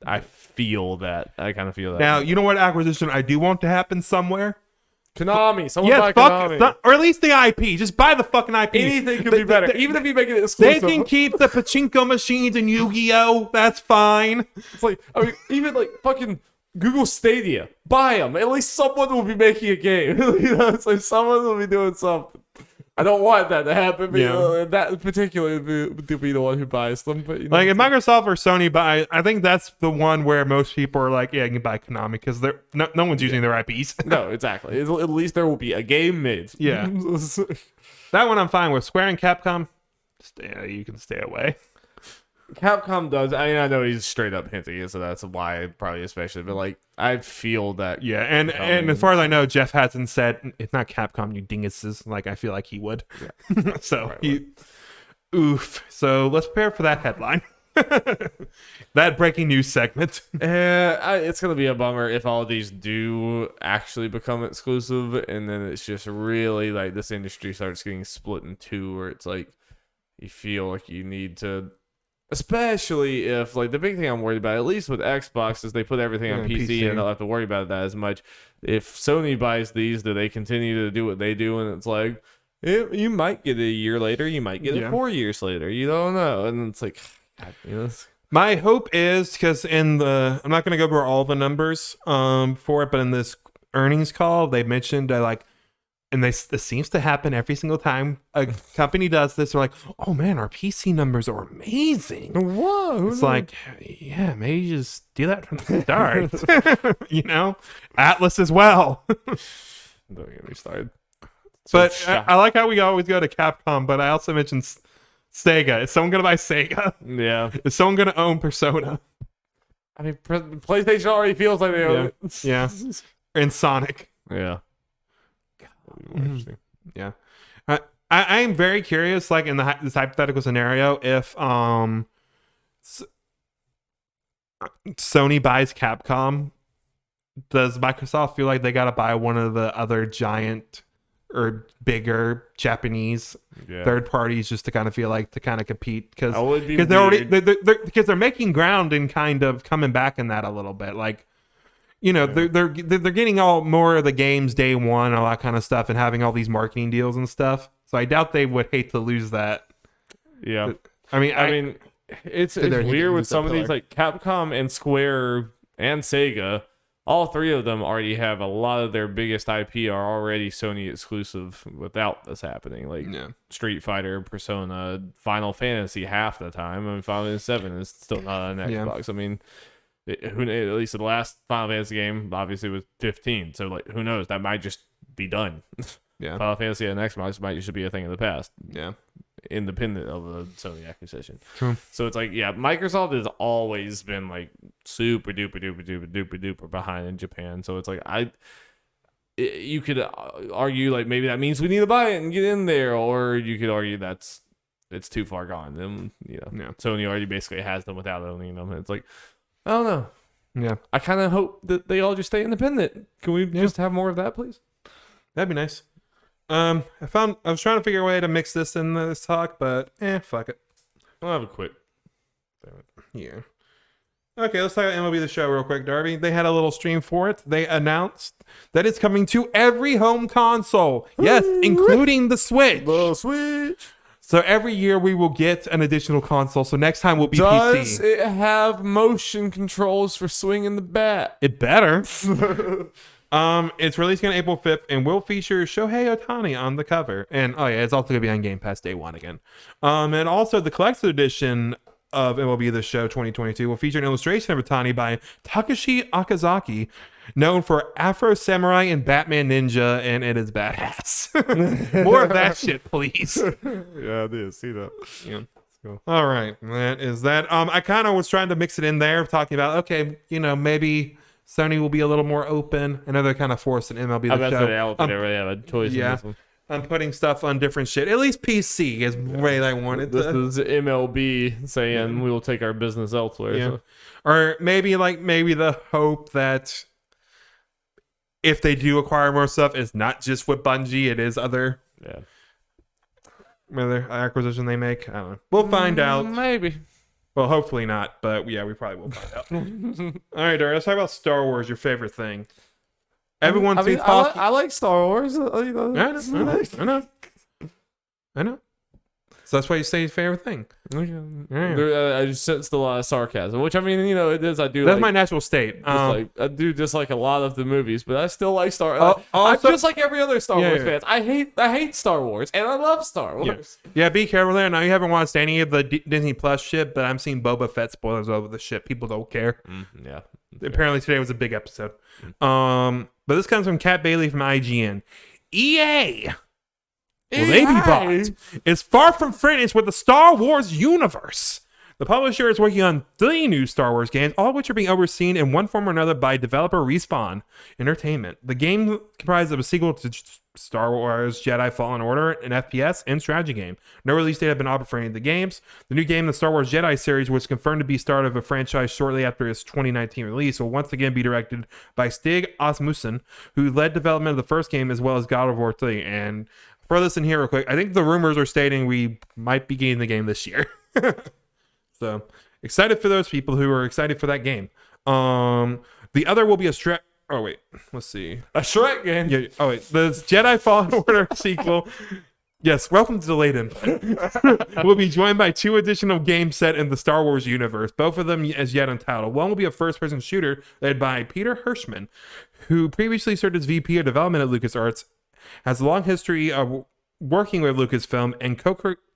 I feel that. I kind of feel that. Now, you know what acquisition I do want to happen somewhere? Konami. Someone buy Konami. Or at least the IP. Just buy the fucking IP. Anything could be better. Even if you make it exclusive. They can keep the pachinko machines in Yu-Gi-Oh! That's fine. It's like, I mean, even like fucking Google Stadia. Buy them. At least someone will be making a game. It's like someone will be doing something. I don't want that to happen. But, Yeah. that particularly to be the one who buys them. But Like if Microsoft or Sony buy, I think that's the one where most people are like, yeah, you can buy Konami because they're no one's using their IPs. no, exactly. At least there will be a game made. Yeah. That one I'm fine with. Square and Capcom, you can stay away. Capcom does. I mean, I know he's straight up hinting it, so that's why probably especially. But like, I feel that. Yeah, and as far as I know, Jeff hasn't said it's not Capcom, you dinguses. Like I feel like he would. Yeah. So oof. So let's prepare for that headline. That breaking news segment. It's gonna be a bummer if all of these do actually become exclusive, and then it's just really like this industry starts getting split in two, where it's like you feel like you need to. Especially if, like, the big thing I'm worried about, at least with Xbox, is they put everything on PC and I don't have to worry about that as much. If Sony buys these, do they continue to do what they do? And it's like, you might get it a year later, you might get it 4 years later. You don't know. And it's like, God, My hope is, because I'm not going to go over all the numbers for it, but in this earnings call, they mentioned and this seems to happen every single time a company does this. They're like, "Oh man, our PC numbers are amazing." Whoa! It's like, yeah, maybe you just do that from the start. Atlas as well. Don't get me started. But I like how we always go to Capcom. But I also mentioned Sega. Is someone gonna buy Sega? Yeah. Is someone gonna own Persona? I mean, PlayStation already feels like they own it. Yeah. And Sonic. Yeah. Yeah, I am very curious. Like in this hypothetical scenario, if Sony buys Capcom, does Microsoft feel like they got to buy one of the other giant or bigger Japanese third parties just to kind of feel like to kind of compete because they're already because they're making ground and kind of coming back in that a little bit like. They're getting all more of the games day one, all that kind of stuff, and having all these marketing deals and stuff. So I doubt they would hate to lose that. Yeah, I mean, it's weird with some of these like Capcom and Square and Sega. All three of them already have a lot of their biggest IP are already Sony exclusive without this happening. Like Street Fighter, Persona, Final Fantasy half the time. I mean, Final Fantasy VII is still not on Xbox. I mean. At least the last Final Fantasy game obviously was 15, so like who knows, that might just be done. Final Fantasy and Xbox might just be a thing of the past, independent of the Sony acquisition. True. So it's like Microsoft has always been like super duper behind in Japan, so it's like you could argue like maybe that means we need to buy it and get in there, or you could argue it's too far gone. Then Sony already basically has them without owning them, and it's like I don't know. Yeah. I kind of hope that they all just stay independent. Can we just have more of that, please? That'd be nice. I was trying to figure a way to mix this in this talk, but fuck it. I'll have a quick. Yeah. Okay, let's talk about MLB The Show real quick, Darby. They had a little stream for it. They announced that it's coming to every home console. Yes, including the Switch. The Switch. So every year we will get an additional console. So next time will be PC. Does it have motion controls for swinging the bat? It better. It's releasing on April 5th and will feature Shohei Ohtani on the cover. And it's also going to be on Game Pass day one again. And also the collector's edition of MLB The Show 2022 will feature an illustration of Ohtani by Takashi Okazaki, known for Afro Samurai and Batman Ninja, and it is badass. More of that shit, please. Yeah, I did see that. Yeah. Cool. All right, that is that. I kind of was trying to mix it in there, talking about maybe Sony will be a little more open. I know they're kind of forcing MLB The Show. I don't think they really have a choice in this one. I'm putting stuff on different shit. At least PC is the way I want it. This is MLB saying we will take our business elsewhere. Yeah. So. Or maybe the hope that if they do acquire more stuff, it's not just with Bungie, it is other acquisition they make. I don't know. We'll find out. Maybe. Well, hopefully not, but we probably will find out. All right, Dara, let's talk about Star Wars, your favorite thing. Everyone seems talking. I like Star Wars. I know. So that's why you say your favorite thing. I just sensed a lot of sarcasm, which I mean, it is. I do. That's like, my natural state. I do dislike a lot of the movies, but I still like I'm also- just like every other Star Wars Yeah. fans. I hate Star Wars, and I love Star Wars. Yeah, be careful there. I know you haven't watched any of the Disney Plus shit, but I'm seeing Boba Fett spoilers over the shit. People don't care. Yeah. Apparently today was a big episode. But this comes from Kat Bailey from IGN. EA will they be bought? Is far from finished with the Star Wars universe. The publisher is working on 3 new Star Wars games, all of which are being overseen in one form or another by developer Respawn Entertainment. The game comprises of a sequel to Star Wars Jedi Fallen Order, an FPS, and strategy game. No release date have been offered for any of the games. The new game, the Star Wars Jedi series, was confirmed to be start of a franchise shortly after its 2019 release, will once again be directed by Stig Asmussen, who led development of the first game as well as God of War 3. And throw this in here real quick. I think the rumors are stating we might be getting the game this year. So excited for those people who are excited for that game. The other will be a Oh wait, let's see. A Shrek game. Yeah. Oh wait, the Jedi Fallen Order sequel. Yes, welcome to Delayed Input. Will be joined by 2 additional games set in the Star Wars universe, both of them as yet untitled. One will be a first-person shooter led by Peter Hirschman, who previously served as VP of Development at LucasArts, has a long history of working with Lucasfilm, and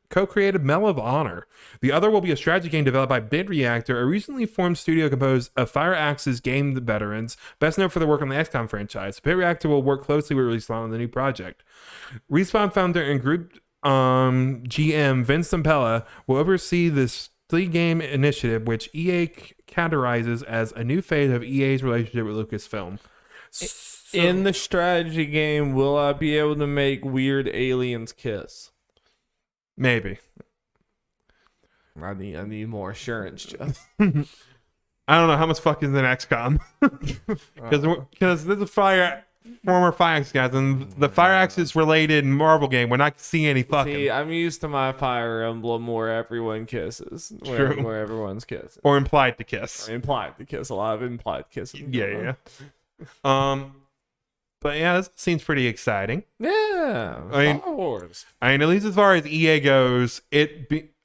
co-created Medal of Honor. The other will be a strategy game developed by Bit Reactor, a recently formed studio composed of Fireaxe's game veterans, best known for their work on the XCOM franchise. Bit Reactor will work closely with Respawn on the new project. Respawn founder and group GM Vince Zampella will oversee this 3-game initiative, which EA categorizes as a new phase of EA's relationship with Lucasfilm. In the strategy game, will I be able to make weird aliens kiss? Maybe. I need more assurance, Jeff. I don't know how much fuck is in XCOM. Because there's a former Fireaxe guys, and the Fireaxe's related Marvel game. We're not seeing any fucking. See, I'm used to my Fire Emblem where everyone kisses. Where everyone's kissing. Or implied to kiss. Or implied to kiss. A lot of implied kissing. Yeah. But yeah, this seems pretty exciting. Yeah. Star Wars. At least as far as EA goes,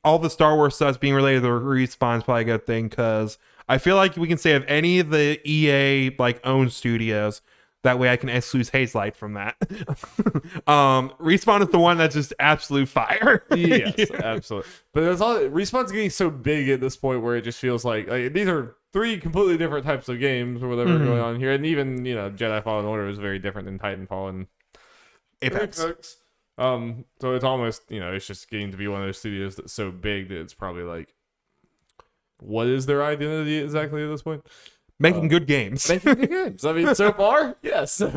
all the Star Wars stuff being related to Respawn is probably a good thing, because I feel like we can say of any of the EA owned studios, that way I can exclude Hazelight from that. Respawn is the one that's just absolute fire. Yes, absolutely. But Respawn's getting so big at this point where it just feels like these are 3 completely different types of games or whatever going on here. And even, Jedi Fallen Order is very different than Titanfall and Apex. So it's almost, it's just getting to be one of those studios that's so big that it's probably like, what is their identity exactly at this point? Making good games. Making good games. I mean, so far, yes. Yep.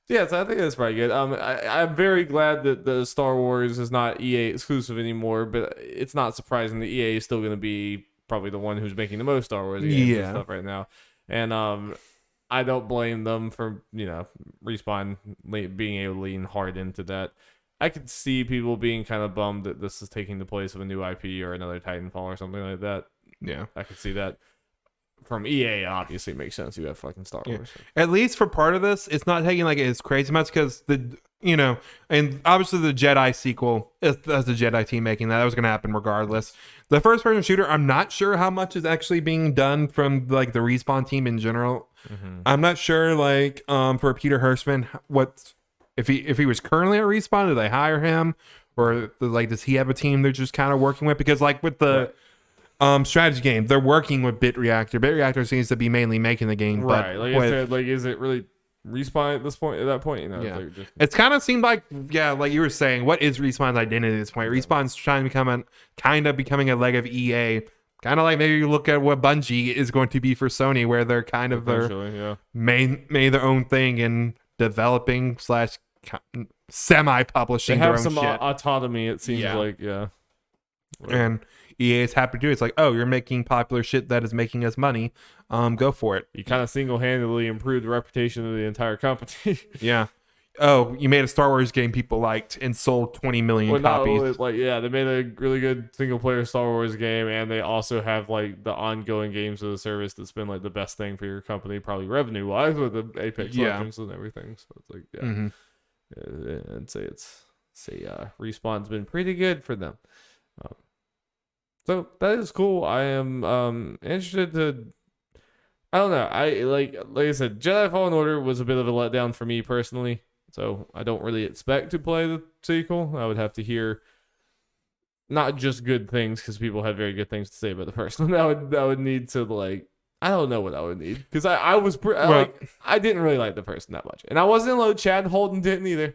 Yeah, so I think that's pretty good. I'm very glad that the Star Wars is not EA exclusive anymore, but it's not surprising that EA is still going to be probably the one who's making the most Star Wars games and stuff right now. And I don't blame them for, Respawn being able to lean hard into that. I could see people being kind of bummed that this is taking the place of a new IP or another Titanfall or something like that. Yeah. I could see that. From EA, obviously, it makes sense. You have fucking Star Wars. Yeah. At least for part of this, it's not taking as crazy much, because and obviously the Jedi sequel, that's the Jedi team making that. That was going to happen regardless. The first-person shooter, I'm not sure how much is actually being done from the Respawn team in general. Mm-hmm. I'm not sure for Peter Hirschman if he was currently at Respawn, did they hire him, or does he have a team they're just kind of working with? Because with the strategy game, they're working with Bit Reactor. Bit Reactor seems to be mainly making the game, right? But I said, is it really Respawn at this point? At that point, yeah. It's kind of seemed like you were saying, what is Respawn's identity at this point? Respawn's trying to becoming a leg of EA. Kind of like maybe you look at what Bungie is going to be for Sony, where they're kind of made their own thing in developing / semi-publishing. They have their own some shit. Autonomy. It seems like and EA is happy to do it. It's like, oh, you're making popular shit that is making us money. Go for it. You kind of single-handedly improved the reputation of the entire company. Yeah. Oh, you made a Star Wars game people liked and sold 20 million copies. They made a really good single-player Star Wars game, and they also have the ongoing games of the service that's been the best thing for your company, probably revenue-wise, with the Apex Legends and everything. So it's I'd say it's See, Respawn's been pretty good for them. So that is cool. I am interested to. I don't know. Like I said, Jedi Fallen Order was a bit of a letdown for me personally. So I don't really expect to play the sequel. I would have to hear not just good things, because people had very good things to say about the first one. I would need to, like, I don't know what I would need, because I didn't really like the first one that much, and I wasn't alone. Chad and Holden didn't either.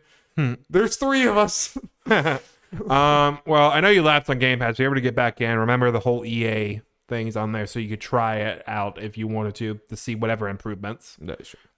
There's 3 of us. Well, I know you lapsed on Game Pass. You're able to get back in. Remember the whole EA things on there, so you could try it out if you wanted to see whatever improvements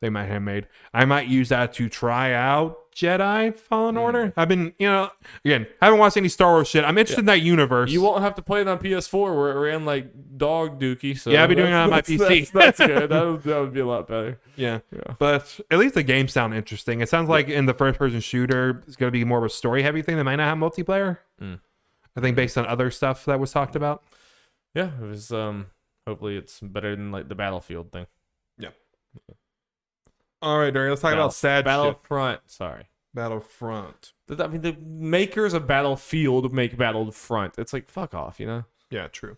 they might have made. I might use that to try out Jedi Fallen Order. I've been, again, haven't watched any Star Wars shit. I'm interested in that universe. You won't have to play it on PS4 where it ran like dog dookie. So yeah, I'll be doing it on my PC. That's good. That would be a lot better. Yeah, but at least the games sound interesting. It sounds like in the first-person shooter, it's going to be more of a story-heavy thing that might not have multiplayer. I think based on other stuff that was talked about. Yeah, it was. Hopefully, it's better than like the Battlefield thing. Yeah. All right, Darian. Let's talk about sad Battlefront. shit. Sorry, Battlefront. I mean, the makers of Battlefield make Battlefront. It's like, fuck off, Yeah, true.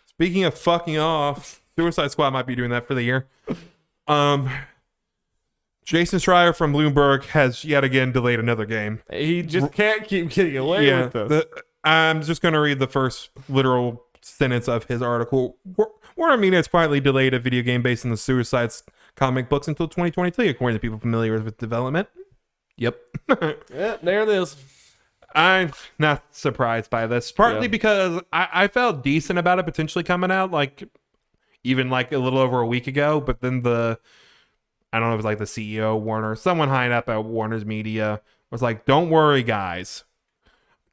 Speaking of fucking off, Suicide Squad might be doing that for the year. Jason Schreier from Bloomberg has yet again delayed another game. He just can't keep getting away with this. I'm just going to read the first literal sentence of his article. Warner Media has quietly delayed a video game based on the Suicide comic books until 2022, according to people familiar with development. Yep. Yeah, there it is. I'm not surprised by this, partly because I felt decent about it potentially coming out, like even like a little over a week ago, but then I don't know if it was like the CEO of Warner, someone high up at Warner's Media was like, don't worry, guys.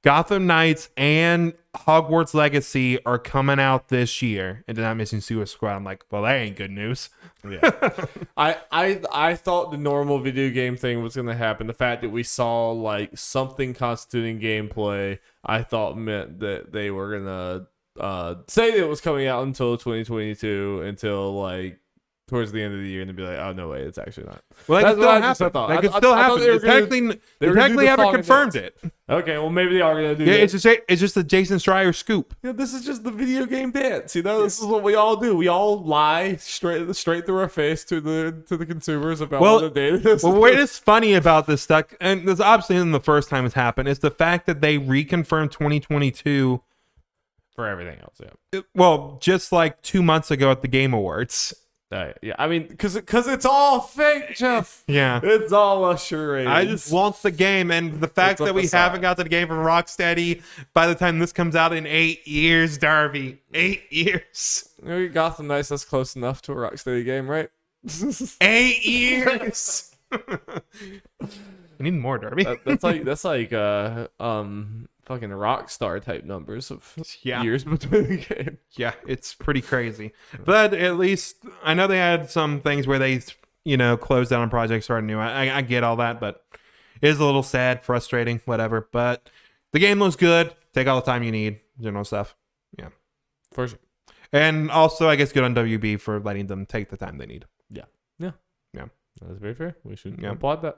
Gotham Knights and Hogwarts Legacy are coming out this year, and they're not missing Suicide Squad. I'm like, well, that ain't good news. Yeah, I thought the normal video game thing was gonna happen. The fact that we saw like something constituting gameplay, I thought meant that they were gonna say that it was coming out until 2022, until like towards the end of the year, and they'd be like, oh no way, it's actually not. Well, that could still happen. They technically haven't confirmed it. Okay, well maybe they are gonna do that. It's just a Jason Schreier scoop. Yeah, this is just the video game dance. This is what we all do. We all lie straight through our face to the consumers about what the data is. Well, what is funny about this stuff, and this obviously isn't the first time it's happened, is the fact that they reconfirmed 2022 for everything else. Yeah. Well, just like 2 months ago at the Game Awards. Yeah, I mean, because it's all fake, Jeff. Yeah, it's all a charade. I just want the game, and the fact that we haven't got the game from Rocksteady by the time this comes out in 8 years, Darby. 8 years. Gotham Knights, that's close enough to a Rocksteady game, right? 8 years. I need more, Darby. That's like fucking Rockstar type numbers of years between the game. Yeah, it's pretty crazy. But at least I know they had some things where they, closed down on projects, started new. I get all that, but it is a little sad, frustrating, whatever. But the game looks good. Take all the time you need, stuff. Yeah, for sure. And also, I guess good on WB for letting them take the time they need. Yeah. That's very fair. We should applaud that.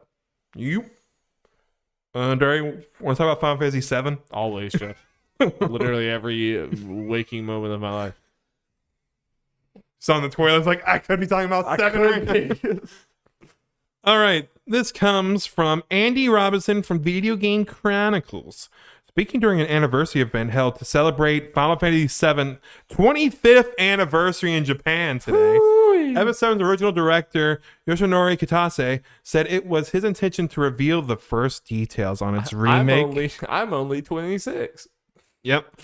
Dari, want to talk about Final Fantasy VII? Always, Jeff. Literally every waking moment of my life. So on the toilet, I was like, I could be talking about 7 right now. All right. This comes from Andy Robinson from Video Game Chronicles. Speaking during an anniversary event held to celebrate Final Fantasy VII 25th anniversary in Japan today. FF7's original director, Yoshinori Kitase, said it was his intention to reveal the first details on its remake. I'm only 26. Yep.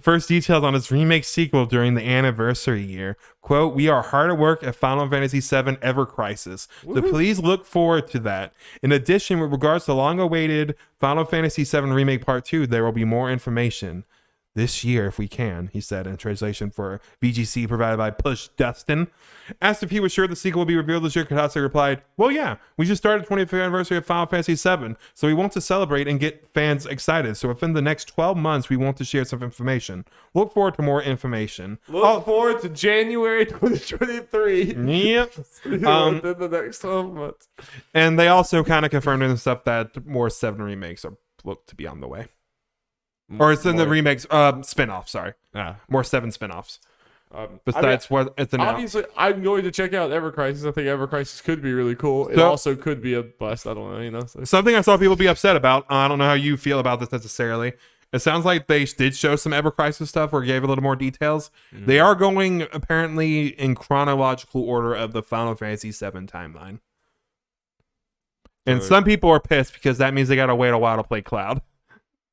First details on its remake sequel during the anniversary year. Quote, we are hard at work at Final Fantasy VII Ever Crisis, so please look forward to that. In addition, with regards to long-awaited Final Fantasy VII Remake Part 2, there will be more information. this year if we can, he said in translation for VGC provided by Push Dustin. Asked if he was sure the sequel would be revealed this year, Katase replied, well, yeah, we just started the 25th anniversary of Final Fantasy VII, so we want to celebrate and get fans excited. So within the next 12 months, we want to share some information. Look forward to more information. Look forward to January 2023. Yep. Within the next 12 months. And they also kind of confirmed in stuff that more 7 remakes are look to be on the way. Or it's in the remakes, spin-off, sorry. More 7 spin-offs. Besides what it's announced. Obviously, I'm going to check out Ever Crisis. I think Ever Crisis could be really cool. It So- also could be a bust. I don't know, you know. So. Something I saw people be upset about. I don't know how you feel about this necessarily. It sounds like they did show some Ever Crisis stuff or gave a little more details. They are going apparently in chronological order of the Final Fantasy VII timeline. And some people are pissed because that means they got to wait a while to play Cloud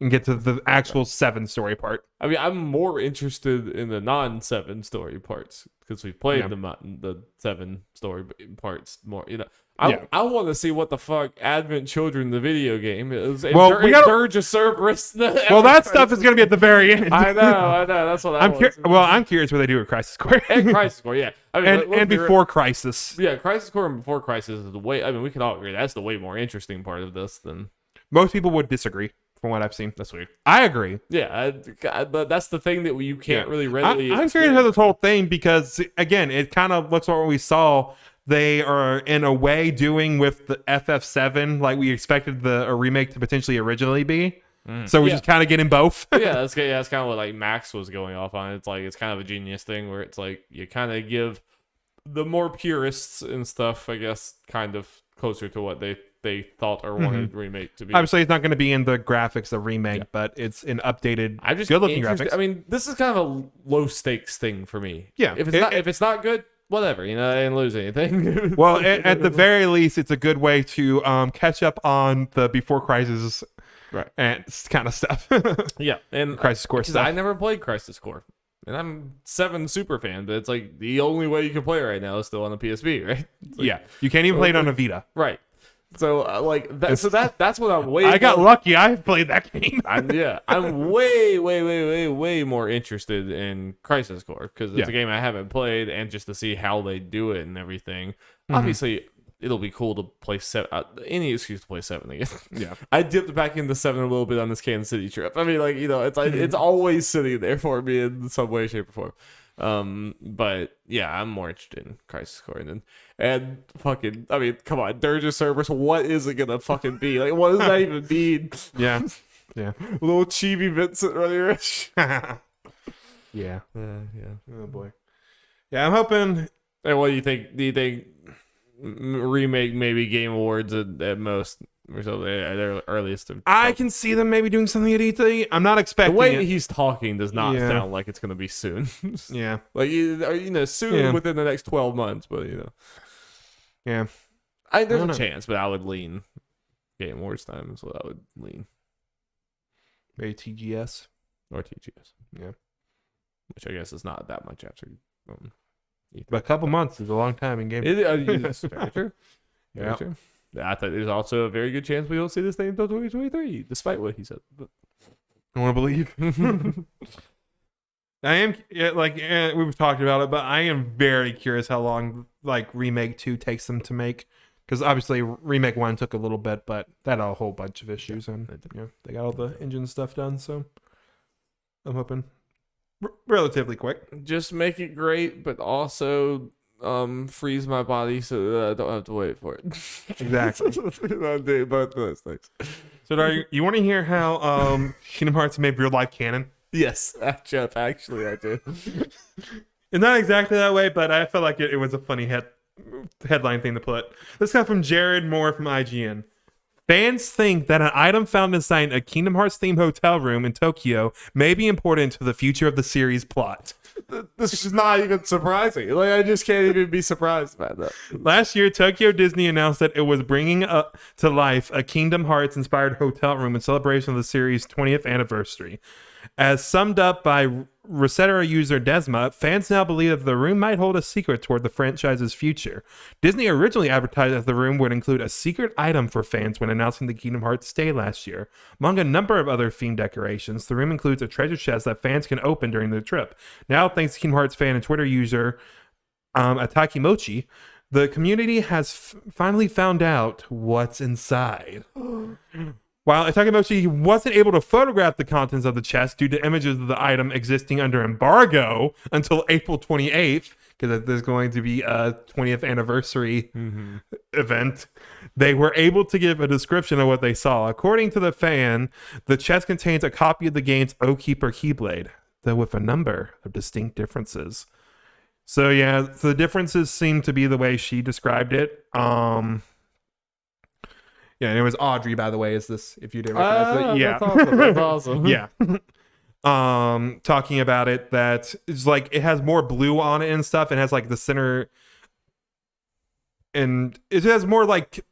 and get to the actual 7 story part. I mean, I'm more interested in the non-7 story parts because we've played the 7 story parts more. You know, I want to see what the fuck Advent Children, the video game, is. Well, we got Dirge of Cerberus. Well, that stuff is going to be at the very end. I know. That's what I'm curious what they do with Crisis Core. And Crisis Core, yeah. I mean, and before Crisis. Yeah, Crisis Core and before Crisis is the way. I mean, we can all agree that's the way more interesting part of this than. Most people would disagree. From what I've seen, that's weird. I agree. Yeah, but that's the thing that you can't really readily. I'm curious about this whole thing because again, it kind of looks like what we saw. They are in a way doing with the FF7 like we expected a remake to potentially originally be. So we're just kind of getting both. That's kind of what like Max was going off on. It's like it's kind of a genius thing where it's like you kind of give the more purists and stuff, I guess, kind of closer to what they thought or wanted remake to be. Obviously, it's not going to be in the graphics of remake, but it's an updated, good-looking graphics. I mean, this is kind of a low-stakes thing for me. Yeah. If it's not good, whatever. You know, I didn't lose anything. Well, at the very least, it's a good way to catch up on the Before Crisis and kind of stuff. Yeah. And Crisis Core stuff. I never played Crisis Core. And I'm 7 super fan, but it's like the only way you can play it right now is still on the PSP, right? Like, you can't even play it on a Vita. Right. So that's what I'm way. I got lucky. I played that game. I'm way more interested in Crisis Core because it's a game I haven't played, and just to see how they do it and everything. Obviously, it'll be cool to play 7. Any excuse to play 7 again. Yeah, I dipped back into 7 a little bit on this Kansas City trip. I mean, like it's like it's always sitting there for me in some way, shape, or form. But yeah, I'm more interested in Crisis Core and fucking. I mean, come on, Dirge of Cerberus. What is it gonna fucking be? Like, what does that even mean? Yeah. Little chibi Vincent right here. Yeah. Oh boy. Yeah, I'm hoping. And what do you think? Do you think remake maybe Game Awards at most? Or so at their earliest. I can see them maybe doing something at E3. I'm not expecting the way it. he's talking does not sound like it's gonna be soon. Yeah, like soon within the next 12 months, but yeah. There's a chance, but I would lean Game Awards time is what I would lean. Maybe TGS or TGS. Yeah, which I guess is not that much after. But a couple months is a long time in game. It's very true. Yeah. I thought there's also a very good chance we don't see this thing until 2023, despite what he said. But I want to believe. I am we've talked about it, but I am very curious how long like Remake 2 takes them to make, because obviously Remake 1 took a little bit, but that had a whole bunch of issues, and they got all the engine stuff done. So I'm hoping relatively quick. Just make it great, but also freeze my body so that I don't have to wait for it. Exactly. I'm doing both those things. So you want to hear how Kingdom Hearts made real life canon? Yes, Jeff, actually I do. It's not exactly that way, but I felt like it was a funny headline thing to put. This comes from Jared Moore from IGN. Fans think that an item found inside a Kingdom Hearts themed hotel room in Tokyo may be important to the future of the series plot. This is not even surprising. Like, I just can't even be surprised by that. Last year, Tokyo Disney announced that it was bringing up to life a Kingdom Hearts inspired hotel room in celebration of the series' 20th anniversary. As summed up by Resetera user Desma, fans now believe that the room might hold a secret toward the franchise's future. Disney originally advertised that the room would include a secret item for fans when announcing the Kingdom Hearts stay last year. Among a number of other themed decorations, the room includes a treasure chest that fans can open during the trip. Now, thanks to Kingdom Hearts fan and Twitter user Ataki Mochi, the community has finally found out what's inside. While Itakamoshi wasn't able to photograph the contents of the chest due to images of the item existing under embargo until April 28th, because there's going to be a 20th anniversary event, they were able to give a description of what they saw. According to the fan, the chest contains a copy of the game's Oathkeeper Keyblade, though with a number of distinct differences. So yeah, the differences seem to be the way she described it. Yeah, and it was Audrey, by the way, is this, if you didn't recognize it. Yeah. That's awesome. Yeah. Talking about it, that it's like, it has more blue on it and stuff. It has like the center, and it has more like,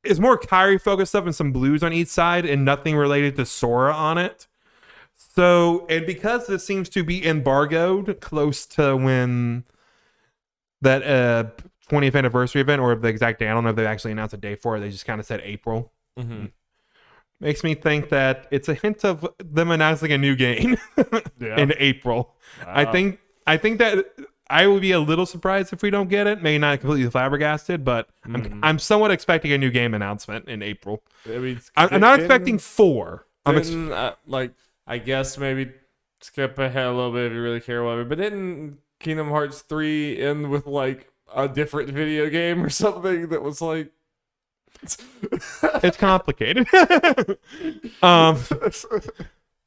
it's more Kyrie focused stuff and some blues on each side and nothing related to Sora on it. So, and because this seems to be embargoed close to when that 20th anniversary event, or the exact day, I don't know if they actually announced a day for it, they just kind of said April. Makes me think that it's a hint of them announcing a new game in April. Wow. I think that I would be a little surprised if we don't get it. Maybe not completely flabbergasted, but I'm somewhat expecting a new game announcement in April. I mean, I'm not expecting 4. I guess maybe skip ahead a little bit if you really care, whatever. But didn't Kingdom Hearts 3 end with like a different video game or something that was like, it's complicated.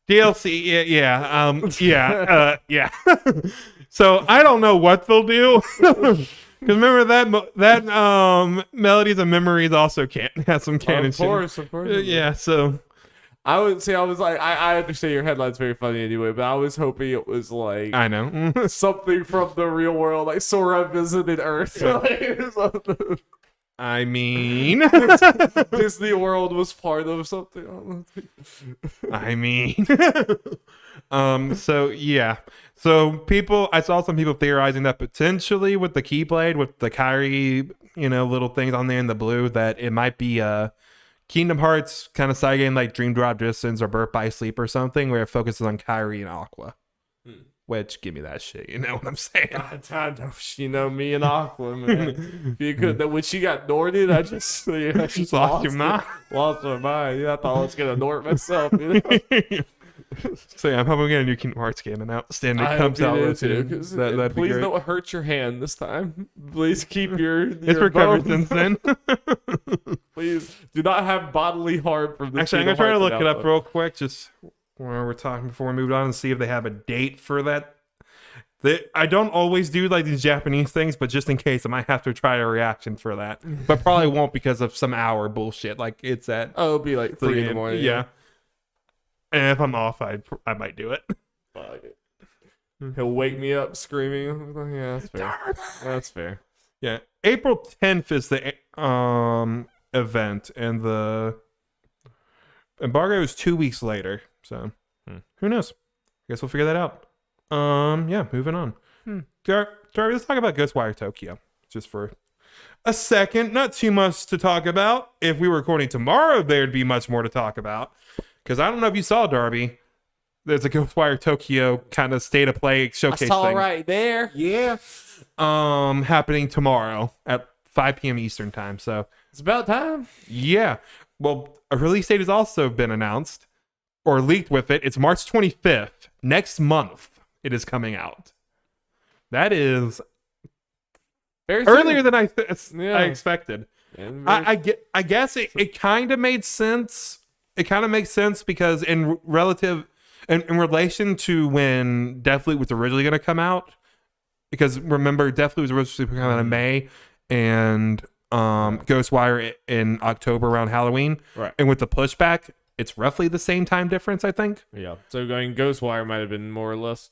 DLC, yeah. So I don't know what they'll do, because remember that Melodies and Memories also has some canon. Of course. Yeah, so I was like, I understand your headline's very funny anyway, but I was hoping it was like, I know, something from the real world, like Sora visited Earth. Yeah. I mean, Disney World was part of something. I mean, so yeah. So I saw some people theorizing that potentially with the Keyblade, with the Kyrie, little things on there in the blue, that it might be a Kingdom Hearts kind of side game like Dream Drop Distance or Birth by Sleep or something, where it focuses on Kyrie and Aqua. Which, give me that shit, you know what I'm saying? I know, me and Aqua, man. If you could, when she got Norted, I just lost your mind. Lost my mind. Yeah, I thought I was gonna Nort myself. So yeah, I'm hoping we get a new Kingdom Hearts game announced, and it comes out too. That'd please don't hurt your hand this time. Please keep your it's recovered since then. Please do not have bodily harm from this. Actually, I'm gonna try to look it up real quick, just while we're talking before we move on, and see if they have a date for that. I don't always do like these Japanese things, but just in case, I might have to try a reaction for that. But probably won't, because of some hour bullshit. Like it's at it'll be like 3 in the morning. Yeah. And if I'm off, I might do it. Fuck it. He'll wake me up screaming. Yeah, that's fair. That's fair. Yeah, April 10th is the event, and the embargo is 2 weeks later. So who knows? I guess we'll figure that out. Yeah, moving on. Darby, let's talk about Ghostwire Tokyo just for a second. Not too much to talk about. If we were recording tomorrow, there'd be much more to talk about. Because I don't know if you saw, Darby, there's a Ghostwire Tokyo kind of state of play showcase thing. Right there. Yeah. Happening tomorrow at 5 p.m. Eastern time. So it's about time. Yeah. Well, a release date has also been announced or leaked with it. It's March 25th. Next month it is coming out. That is very earlier than I expected. I guess it kind of made sense. It kind of makes sense because in relation to when Deathloop was originally going to come out, because remember Deathloop was originally coming out in May, and Ghostwire in October around Halloween, right? And with the pushback, it's roughly the same time difference, I think. Yeah. So Ghostwire might have been more or less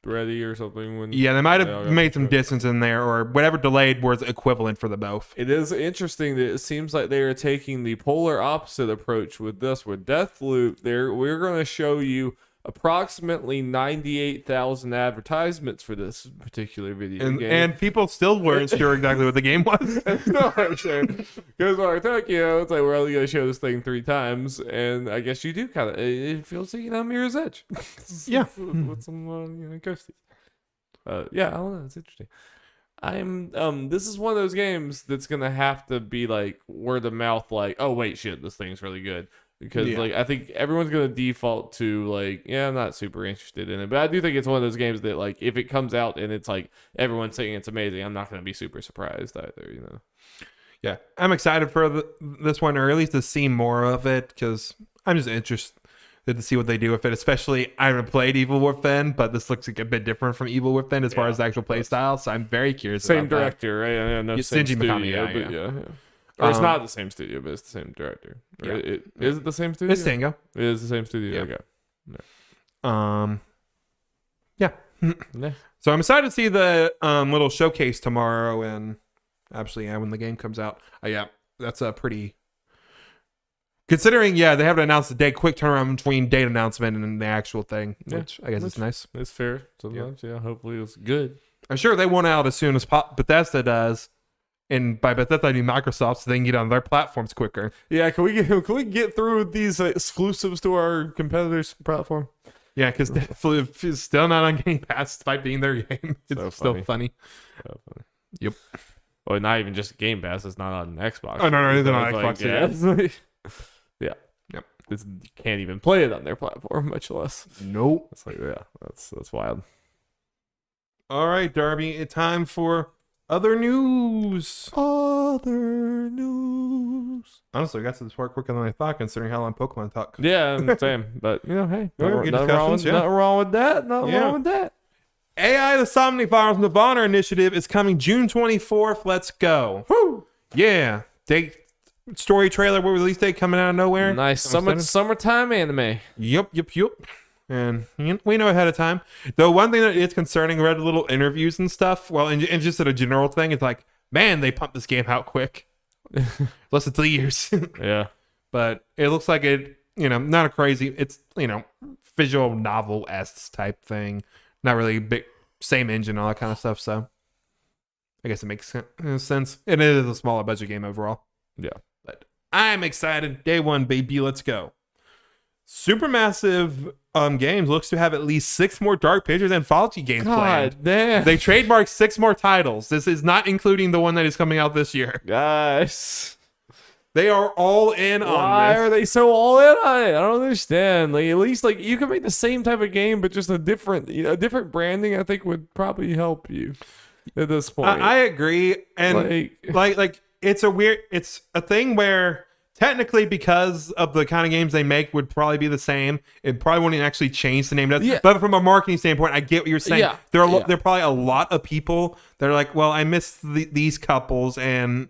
ready or something when they might have made some distance in there, or whatever delayed was equivalent for the both. It is interesting that it seems like they are taking the polar opposite approach with this. With Deathloop, we're going to show you approximately 98,000 advertisements for this particular video game. And people still weren't sure exactly what the game was. No, I'm sure. Ghostwire Tokyo, it's like, we're only going to show this thing 3 times. And I guess you do kind of, it feels like, Mirror's Edge. Yeah. With some, ghosties. Yeah, I don't know. It's interesting. This is one of those games that's going to have to be like word of mouth, like, oh, wait, shit, this thing's really good. Because like I think everyone's gonna default to like, yeah, I'm not super interested in it, but I do think it's one of those games that like if it comes out and it's like everyone's saying it's amazing, I'm not gonna be super surprised either, Yeah, I'm excited for this one, or at least to see more of it, because I'm just interested to see what they do with it. Especially, I haven't played Evil Within, but this looks like a bit different from Evil Within as far as the actual play style. So I'm very curious. Same about director, right? I know same Shinji studio, Mikami, but yeah. Or it's not the same studio, but it's the same director. Yeah. Is it the same studio? It's Tango. It is the same studio. Yeah. Okay. Yeah. Yeah. So I'm excited to see the little showcase tomorrow, and actually, when the game comes out. Yeah, that's a pretty. Considering, they haven't announced the date, quick turnaround between date announcement and the actual thing, which I guess is nice. It's fair sometimes. Yeah. Hopefully it's good. I'm sure they want out as soon as Bethesda does. And by Bethesda, I mean Microsoft, so they can get on their platforms quicker. Yeah, can we get through these exclusives to our competitors' platform? Yeah, because it's still not on Game Pass despite being their game. It's still funny. So funny. Yep. Well, not even just Game Pass. It's not on Xbox. Oh, no, it's not on like, Xbox. Yeah. Yep. You can't even play it on their platform, much less. Nope. It's like, that's wild. All right, Darby, it's time for other news. Other news. Honestly, I got to this part quicker than I thought, considering how long Pokemon talk. Yeah, same. But, hey, nothing wrong with that. Nothing wrong with that. AI The Somni Files Nirvana Initiative is coming June 24th. Let's go. Woo! Yeah. Story trailer, release date coming out of nowhere. Nice summertime anime. Yep. And we know ahead of time. Though one thing that is concerning, read little interviews and stuff. Well, and just at a general thing, it's like, man, they pumped this game out quick. Less than 3 years. Yeah. But it looks like it, not a crazy, it's, visual novel-esque type thing. Not really big, same engine, all that kind of stuff. So I guess it makes sense. And it is a smaller budget game overall. Yeah. But I'm excited. Day one, baby. Let's go. Supermassive Games looks to have at least 6 more Dark Pictures Anthology games planned. Damn. They trademarked 6 more titles. This is not including the one that is coming out this year. Guys. They are all in on this. Why are they so all in on it? I don't understand. Like, at least you can make the same type of game, but just a different branding, I think would probably help you at this point. I agree. And like it's a thing where technically, because of the kind of games they make, would probably be the same. It probably wouldn't actually change the name. Yeah. But from a marketing standpoint, I get what you're saying. Yeah. There are probably a lot of people that are like, well, I miss these couples, and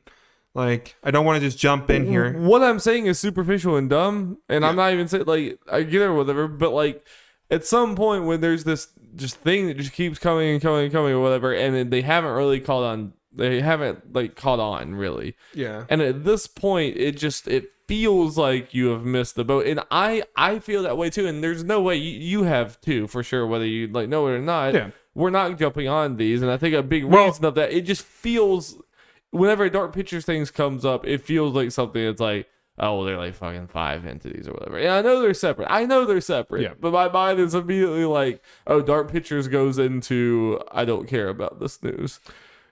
like I don't want to just jump in here. What I'm saying is superficial and dumb, and I'm not even saying like I get it or whatever. But like at some point when there's this just thing that just keeps coming and coming and coming or whatever, and then they haven't really caught on. They haven't caught on really. Yeah. And at this point, it feels like you have missed the boat, and I feel that way too. And there's no way you have too, for sure, whether you know it or not. Yeah. We're not jumping on these, and I think a big reason of that, it just feels whenever Dark Pictures things comes up, it feels like something that's like, oh, well, they're like fucking 5 entities or whatever. And I know they're separate. Yeah. But my mind is immediately like, oh, Dark Pictures goes into I don't care about this news.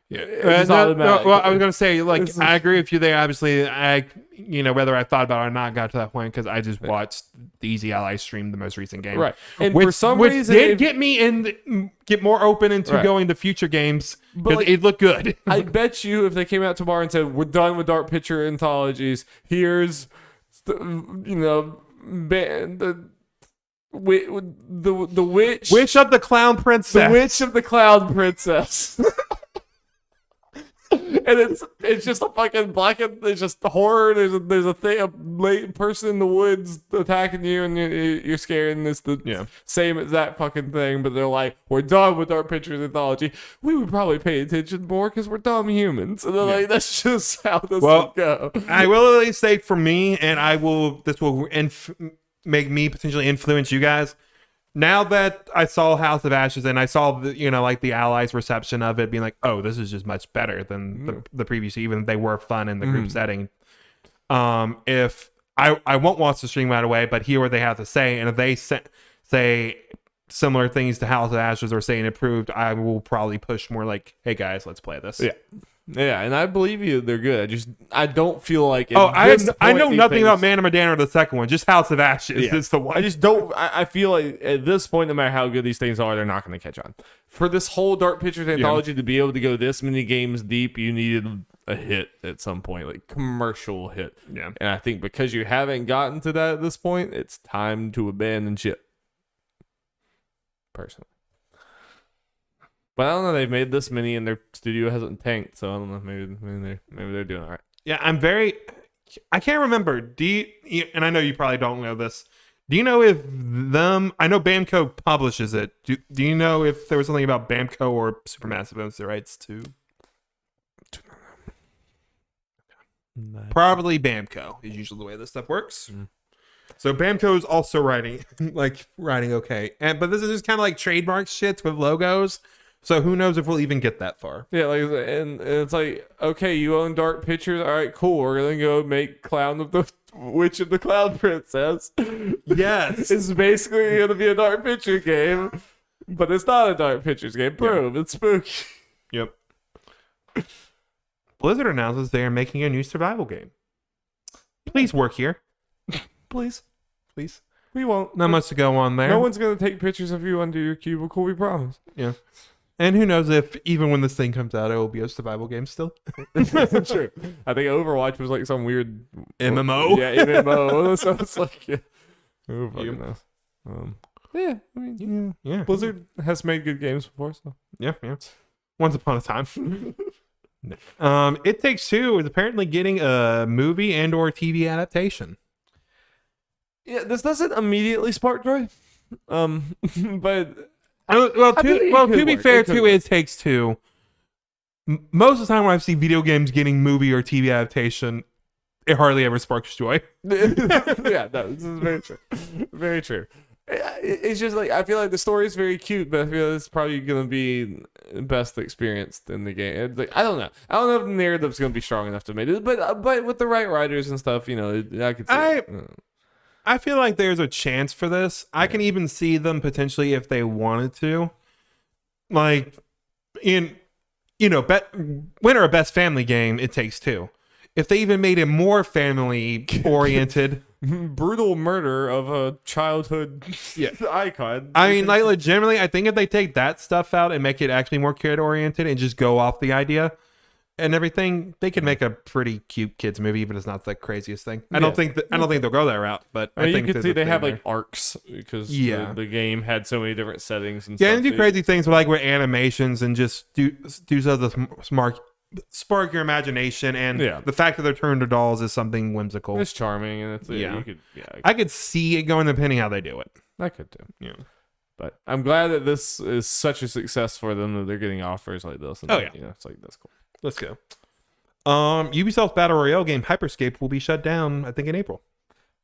Yeah. Well, I was gonna say, I agree with you there. Obviously, whether I thought about it or not, got to that point because I just watched the Easy Ally stream the most recent game, right? And for some reason, did get me get more open into going to future games because it looked good. I bet you if they came out tomorrow and said we're done with Dark Picture anthologies, here's the Witch of the Clown Princess, the Witch of the Cloud Princess. And it's just a fucking it's just horror. There's a late person in the woods attacking you, and you're scared, and it's the same as that fucking thing. But they're like, we're done with our Pictures anthology. We would probably pay attention more because we're dumb humans. And they're like, that's just how this would go. I will at least say for me, and this will make me potentially influence you guys. Now that I saw House of Ashes and I saw the, like the Allies' reception of it being like, oh, this is just much better than the previous, even if they were fun in the group setting. If I won't watch the stream right away, but hear what they have to say, and if they say similar things to House of Ashes or say it improved, I will probably push more like, hey guys, let's play this. Yeah, and I believe you, they're good. I don't feel like. I know nothing about Man of Medan or the second one. Just House of Ashes is the one. I just don't. I feel like at this point, no matter how good these things are, they're not going to catch on. For this whole Dark Pictures anthology to be able to go this many games deep, you needed a hit at some point, like commercial hit. Yeah, and I think because you haven't gotten to that at this point, it's time to abandon ship. Personally. But I don't know. They've made this many, and their studio hasn't tanked. So I don't know. Maybe they're doing all right. Yeah, I can't remember. And I know you probably don't know this. Do you know if I know Bamco publishes it. Do you know if there was something about Bamco or Supermassive owns the rights to? Probably Bamco is usually the way this stuff works. So Bamco is also writing okay, but this is just kind of like trademark shits with logos. So who knows if we'll even get that far? Yeah, and it's like, okay, you own Dark Pictures. All right, cool. We're gonna go make Clown of the Witch of the Cloud Princess. Yes, it's basically gonna be a Dark Picture game, but it's not a Dark Pictures game. Boom, it's spooky. Yep. Blizzard announces they are making a new survival game. Please work here. Please. We won't. Not much to go on there. No one's gonna take pictures of you under your cubicle. We promise. Yeah. And who knows if even when this thing comes out, it will be a survival game still. True. I think Overwatch was like some weird MMO. Yeah, MMO. So it's like, who fucking knows? Yeah, I mean, yeah. Blizzard has made good games before, so yeah. Once upon a time. It Takes Two is apparently getting a movie and/or TV adaptation. Yeah, this doesn't immediately spark joy, but. To be fair to It Takes Two, most of the time when I see video games getting movie or TV adaptation, it hardly ever sparks joy. Yeah, no, this is very true. Very true. It's just like, I feel like the story is very cute, but I feel it's probably going to be best experienced in the game. It's like, I don't know if the narrative's going to be strong enough to make it, but with the right writers and stuff, I could see it. I feel like there's a chance for this. I can even see them potentially if they wanted to. Like, winner of Best Family Game, It Takes Two. If they even made it more family-oriented. Brutal murder of a childhood icon. I mean, like, legitimately, I think if they take that stuff out and make it actually more kid-oriented and just go off the idea and everything, they could make a pretty cute kids movie, even if it's not the craziest thing. I don't think they'll go that route, but I think you could see they have like arcs because the game had so many different settings and stuff. Yeah, and do crazy things with animations and just do stuff that spark your imagination, and the fact that they're turned to dolls is something whimsical. It's charming, and I could see it going depending how they do it. I could too. Yeah. But I'm glad that this is such a success for them that they're getting offers like this. And it's like, that's cool. Let's go. Ubisoft's Battle Royale game Hyperscape will be shut down, I think, in April.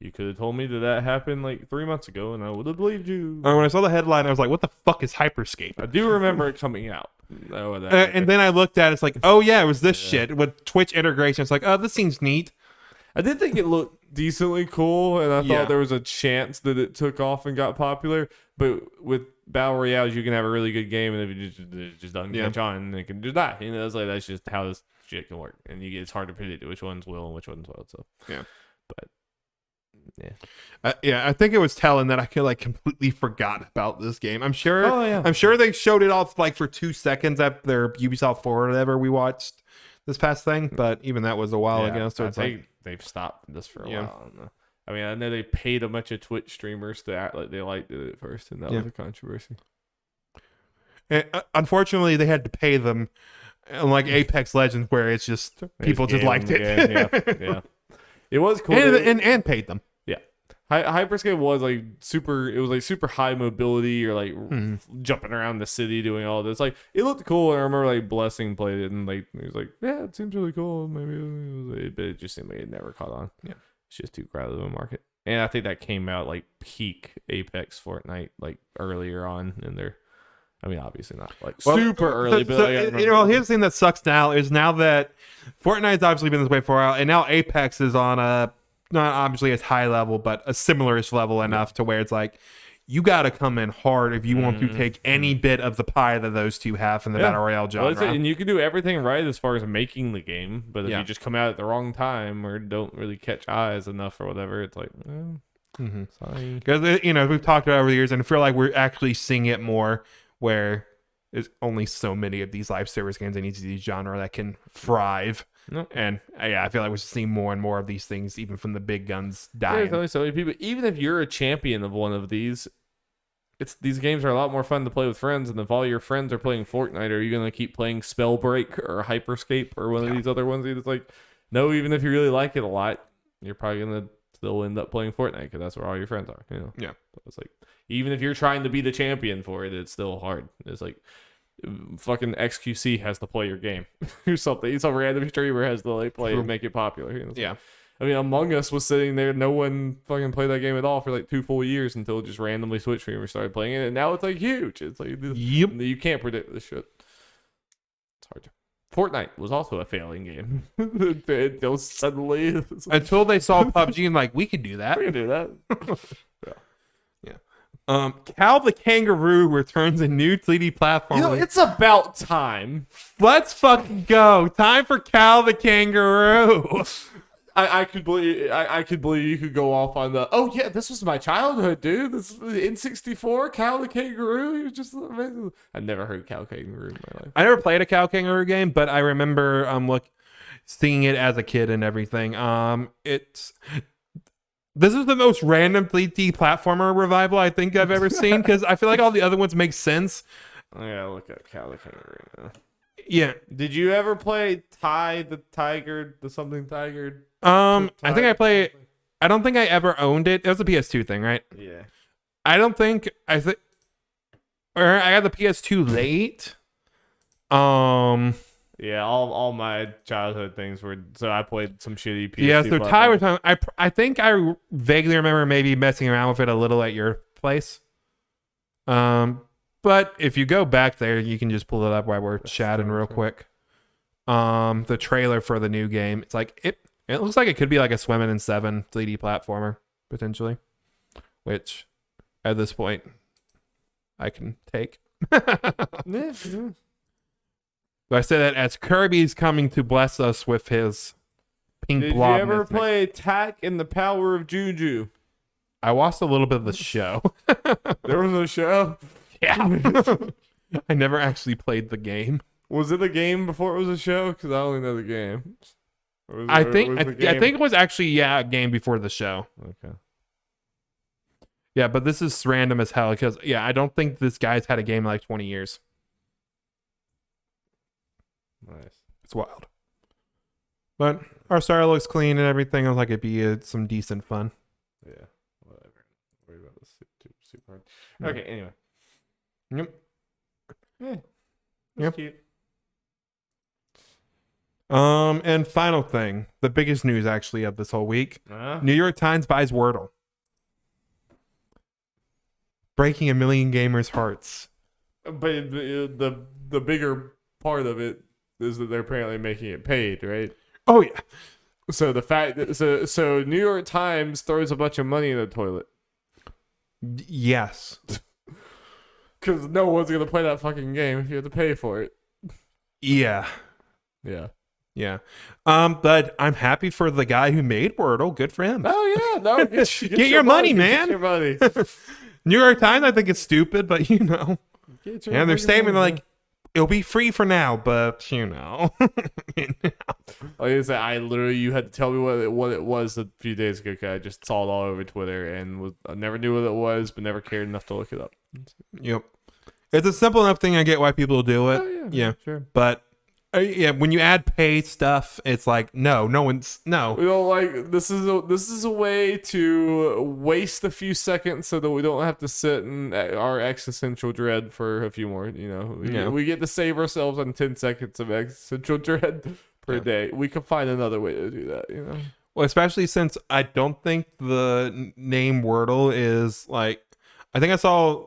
You could have told me that happened like 3 months ago, and I would have believed you. When I saw the headline, I was like, what the fuck is Hyperscape? I do remember it coming out. And then I looked at it, it's like, oh yeah, it was this shit with Twitch integration. It's like, oh, this seems neat. I did think it looked decently cool, and I thought there was a chance that it took off and got popular. But with Battle Royales, you can have a really good game, and if it just doesn't catch on, it can just die. It's like, that's just how this shit can work. And it's hard to predict which ones will and which ones won't. So I think it was telling that I completely forgot about this game. I'm sure they showed it off for 2 seconds at their Ubisoft 4 or whatever we watched this past thing, but even that was a while ago. So they've stopped this for a while. I know they paid a bunch of Twitch streamers to act like they liked it at first, and that was a controversy. And, unfortunately, they had to pay them, like Apex Legends, where it's just people just liked it. Yeah. It was cool, and paid them. Yeah, Hyperscape was like super. It was like super high mobility, or like jumping around the city doing all this. Like, it looked cool. And I remember like Blessing played it, and like he was like, "Yeah, it seems really cool." Maybe but it just seemed like it never caught on. Yeah. It's just too crowded of a market. And I think that came out like peak Apex Fortnite, like earlier on in their. I mean, obviously not like super early, but like, here's the thing that sucks now is now that Fortnite's obviously been this way for a while, and now Apex is on a not obviously as high level, but a similar-ish level enough to where it's like you got to come in hard if you want to take any bit of the pie that those two have in the battle royale genre. Well, and you can do everything right as far as making the game, but if you just come out at the wrong time or don't really catch eyes enough or whatever, it's like, sorry. Because we've talked about it over the years, and I feel like we're actually seeing it more. Where there's only so many of these live service games in each of these genre that can thrive. Nope. And I feel like we're seeing more and more of these things, even from the big guns dying. There's only so many people. Even if you're a champion of one of these, these games are a lot more fun to play with friends. And if all your friends are playing Fortnite, are you going to keep playing Spellbreak or Hyperscape or one of these other ones? It's like, no, even if you really like it a lot, you're probably going to still end up playing Fortnite because that's where all your friends are. Yeah. So it's like, even if you're trying to be the champion for it, it's still hard. It's like fucking XQC has to play your game or something. Some random streamer has to like play and make it popular. Yeah. I mean, Among Us was sitting there. No one fucking played that game at all for like 2 full years until it just randomly Twitch streamers started playing it. And now it's like huge. It's like, you can't predict this shit. It's hard to. Fortnite was also a failing game. Until suddenly. Until they saw PUBG and like, we could do that. We can do that. Cal the Kangaroo returns a new 3D platform. It's about time. Let's fucking go. Time for Cal the Kangaroo. I could believe you could go off on the, oh yeah, this was my childhood, dude. This N64, Cal the Kangaroo. He was just amazing. I never heard Cal Kangaroo in my life. I never played a Cal Kangaroo game, but I remember seeing it as a kid and everything. This is the most random 3D platformer revival I think I've ever seen because I feel like all the other ones make sense. I gotta look at Cal the Kangaroo now. Yeah. Did you ever play the Tiger, the something Tiger? I think I play. I don't think I ever owned it. It was a PS2 thing, right? Yeah. I don't think I think. Or I got the PS2 late. Yeah, all my childhood things were. So I played some shitty PS2. Yeah, so Ty was talking. I think I vaguely remember maybe messing around with it a little at your place. But if you go back there, you can just pull it up while we're chatting real quick. The trailer for the new game. It's like it looks like it could be like a Swimmin' in 7 3D platformer potentially, which at this point I can take. Yeah. But I say that as Kirby's coming to bless us with his pink Did blob. you ever play Tack and the Power of Juju? I watched a little bit of the show. There was a show? Yeah. I never actually played the game. Was it a game before it was a show? Because I only know the game. I think it was actually a game before the show. Okay. Yeah, but this is random as hell because I don't think this guy's had a game in like 20 years. Nice. It's wild. But our star looks clean and everything. I was like it'd be some decent fun. Yeah. Whatever. Worry about this super hard. Okay. Anyway. Yep. Yeah. Yep. Cute. And final thing, the biggest news actually of this whole week: New York Times buys Wordle, breaking 1 million gamers' hearts. But the bigger part of it is that they're apparently making it paid, right? Oh yeah. So the fact that so New York Times throws a bunch of money in the toilet. Yes. Because no one's gonna play that fucking game if you have to pay for it. Yeah. Yeah. Yeah. But I'm happy for the guy who made Wordle. Good for him. Oh yeah. No, get your money, man. Get your money. New York Times, I think it's stupid, but Get and their statement like it'll be free for now, but Like I said, you had to tell me what it was a few days ago. Cause I just saw it all over Twitter and I never knew what it was, but never cared enough to look it up. Yep. It's a simple enough thing. I get why people do it. Oh, yeah. Sure. But when you add pay stuff, it's like no one's. We don't like this is a way to waste a few seconds so that we don't have to sit in our existential dread for a few more. We get to save ourselves on 10 seconds of existential dread per day. We could find another way to do that. Well, especially since I don't think the name Wordle is like. I think I saw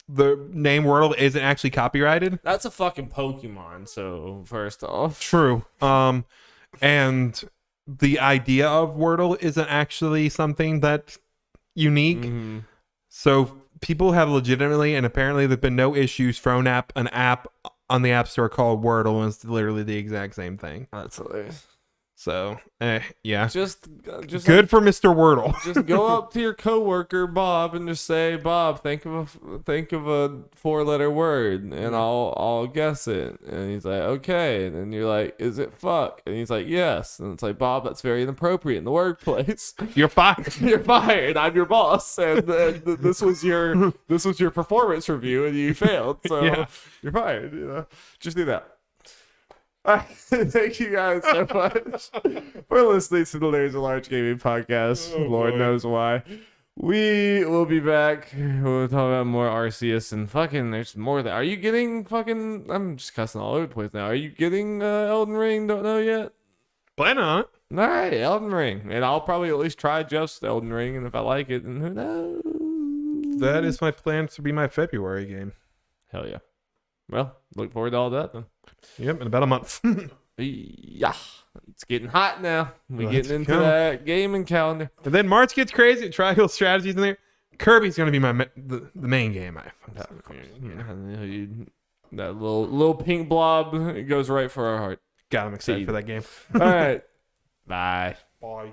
the name Wordle isn't actually copyrighted. That's a fucking Pokemon. So first off, True. And the idea of Wordle isn't actually something that's unique. Mm-hmm. So people have legitimately, and apparently there've been no issues, thrown an app on the App Store called Wordle, and it's literally the exact same thing. That's hilarious. So, yeah. Just Good for Mr. Wordle. Just go up to your coworker Bob and just say, Bob, think of a 4-letter word, and I'll guess it. And he's like, okay. And then you're like, is it fuck? And he's like, yes. And it's like, Bob, that's very inappropriate in the workplace. You're fired. You're fired. I'm your boss, and this was your performance review, and you failed. So Yeah. you're fired. You know, just do that. All right. Thank you guys so much for listening to the Laser Large Gaming Podcast. Lord knows why. We will be back. We'll talk about more Arceus and fucking. There's more. Are you getting fucking? I'm just cussing all over the place now. Are you getting Elden Ring? Don't know yet. Plan on it. All right, Elden Ring, and I'll probably at least try just Elden Ring, and if I like it, then who knows? That is my plan to be my February game. Hell yeah. Well, look forward to all that then. Yep, in about a month. Yeah, it's getting hot now. We're Let's getting into go. that gaming calendar. And then March gets crazy. Triangle strategies in there. Kirby's gonna be the main game. That little pink blob, it goes right for our heart. God, I'm excited for that game. All right, bye. Bye.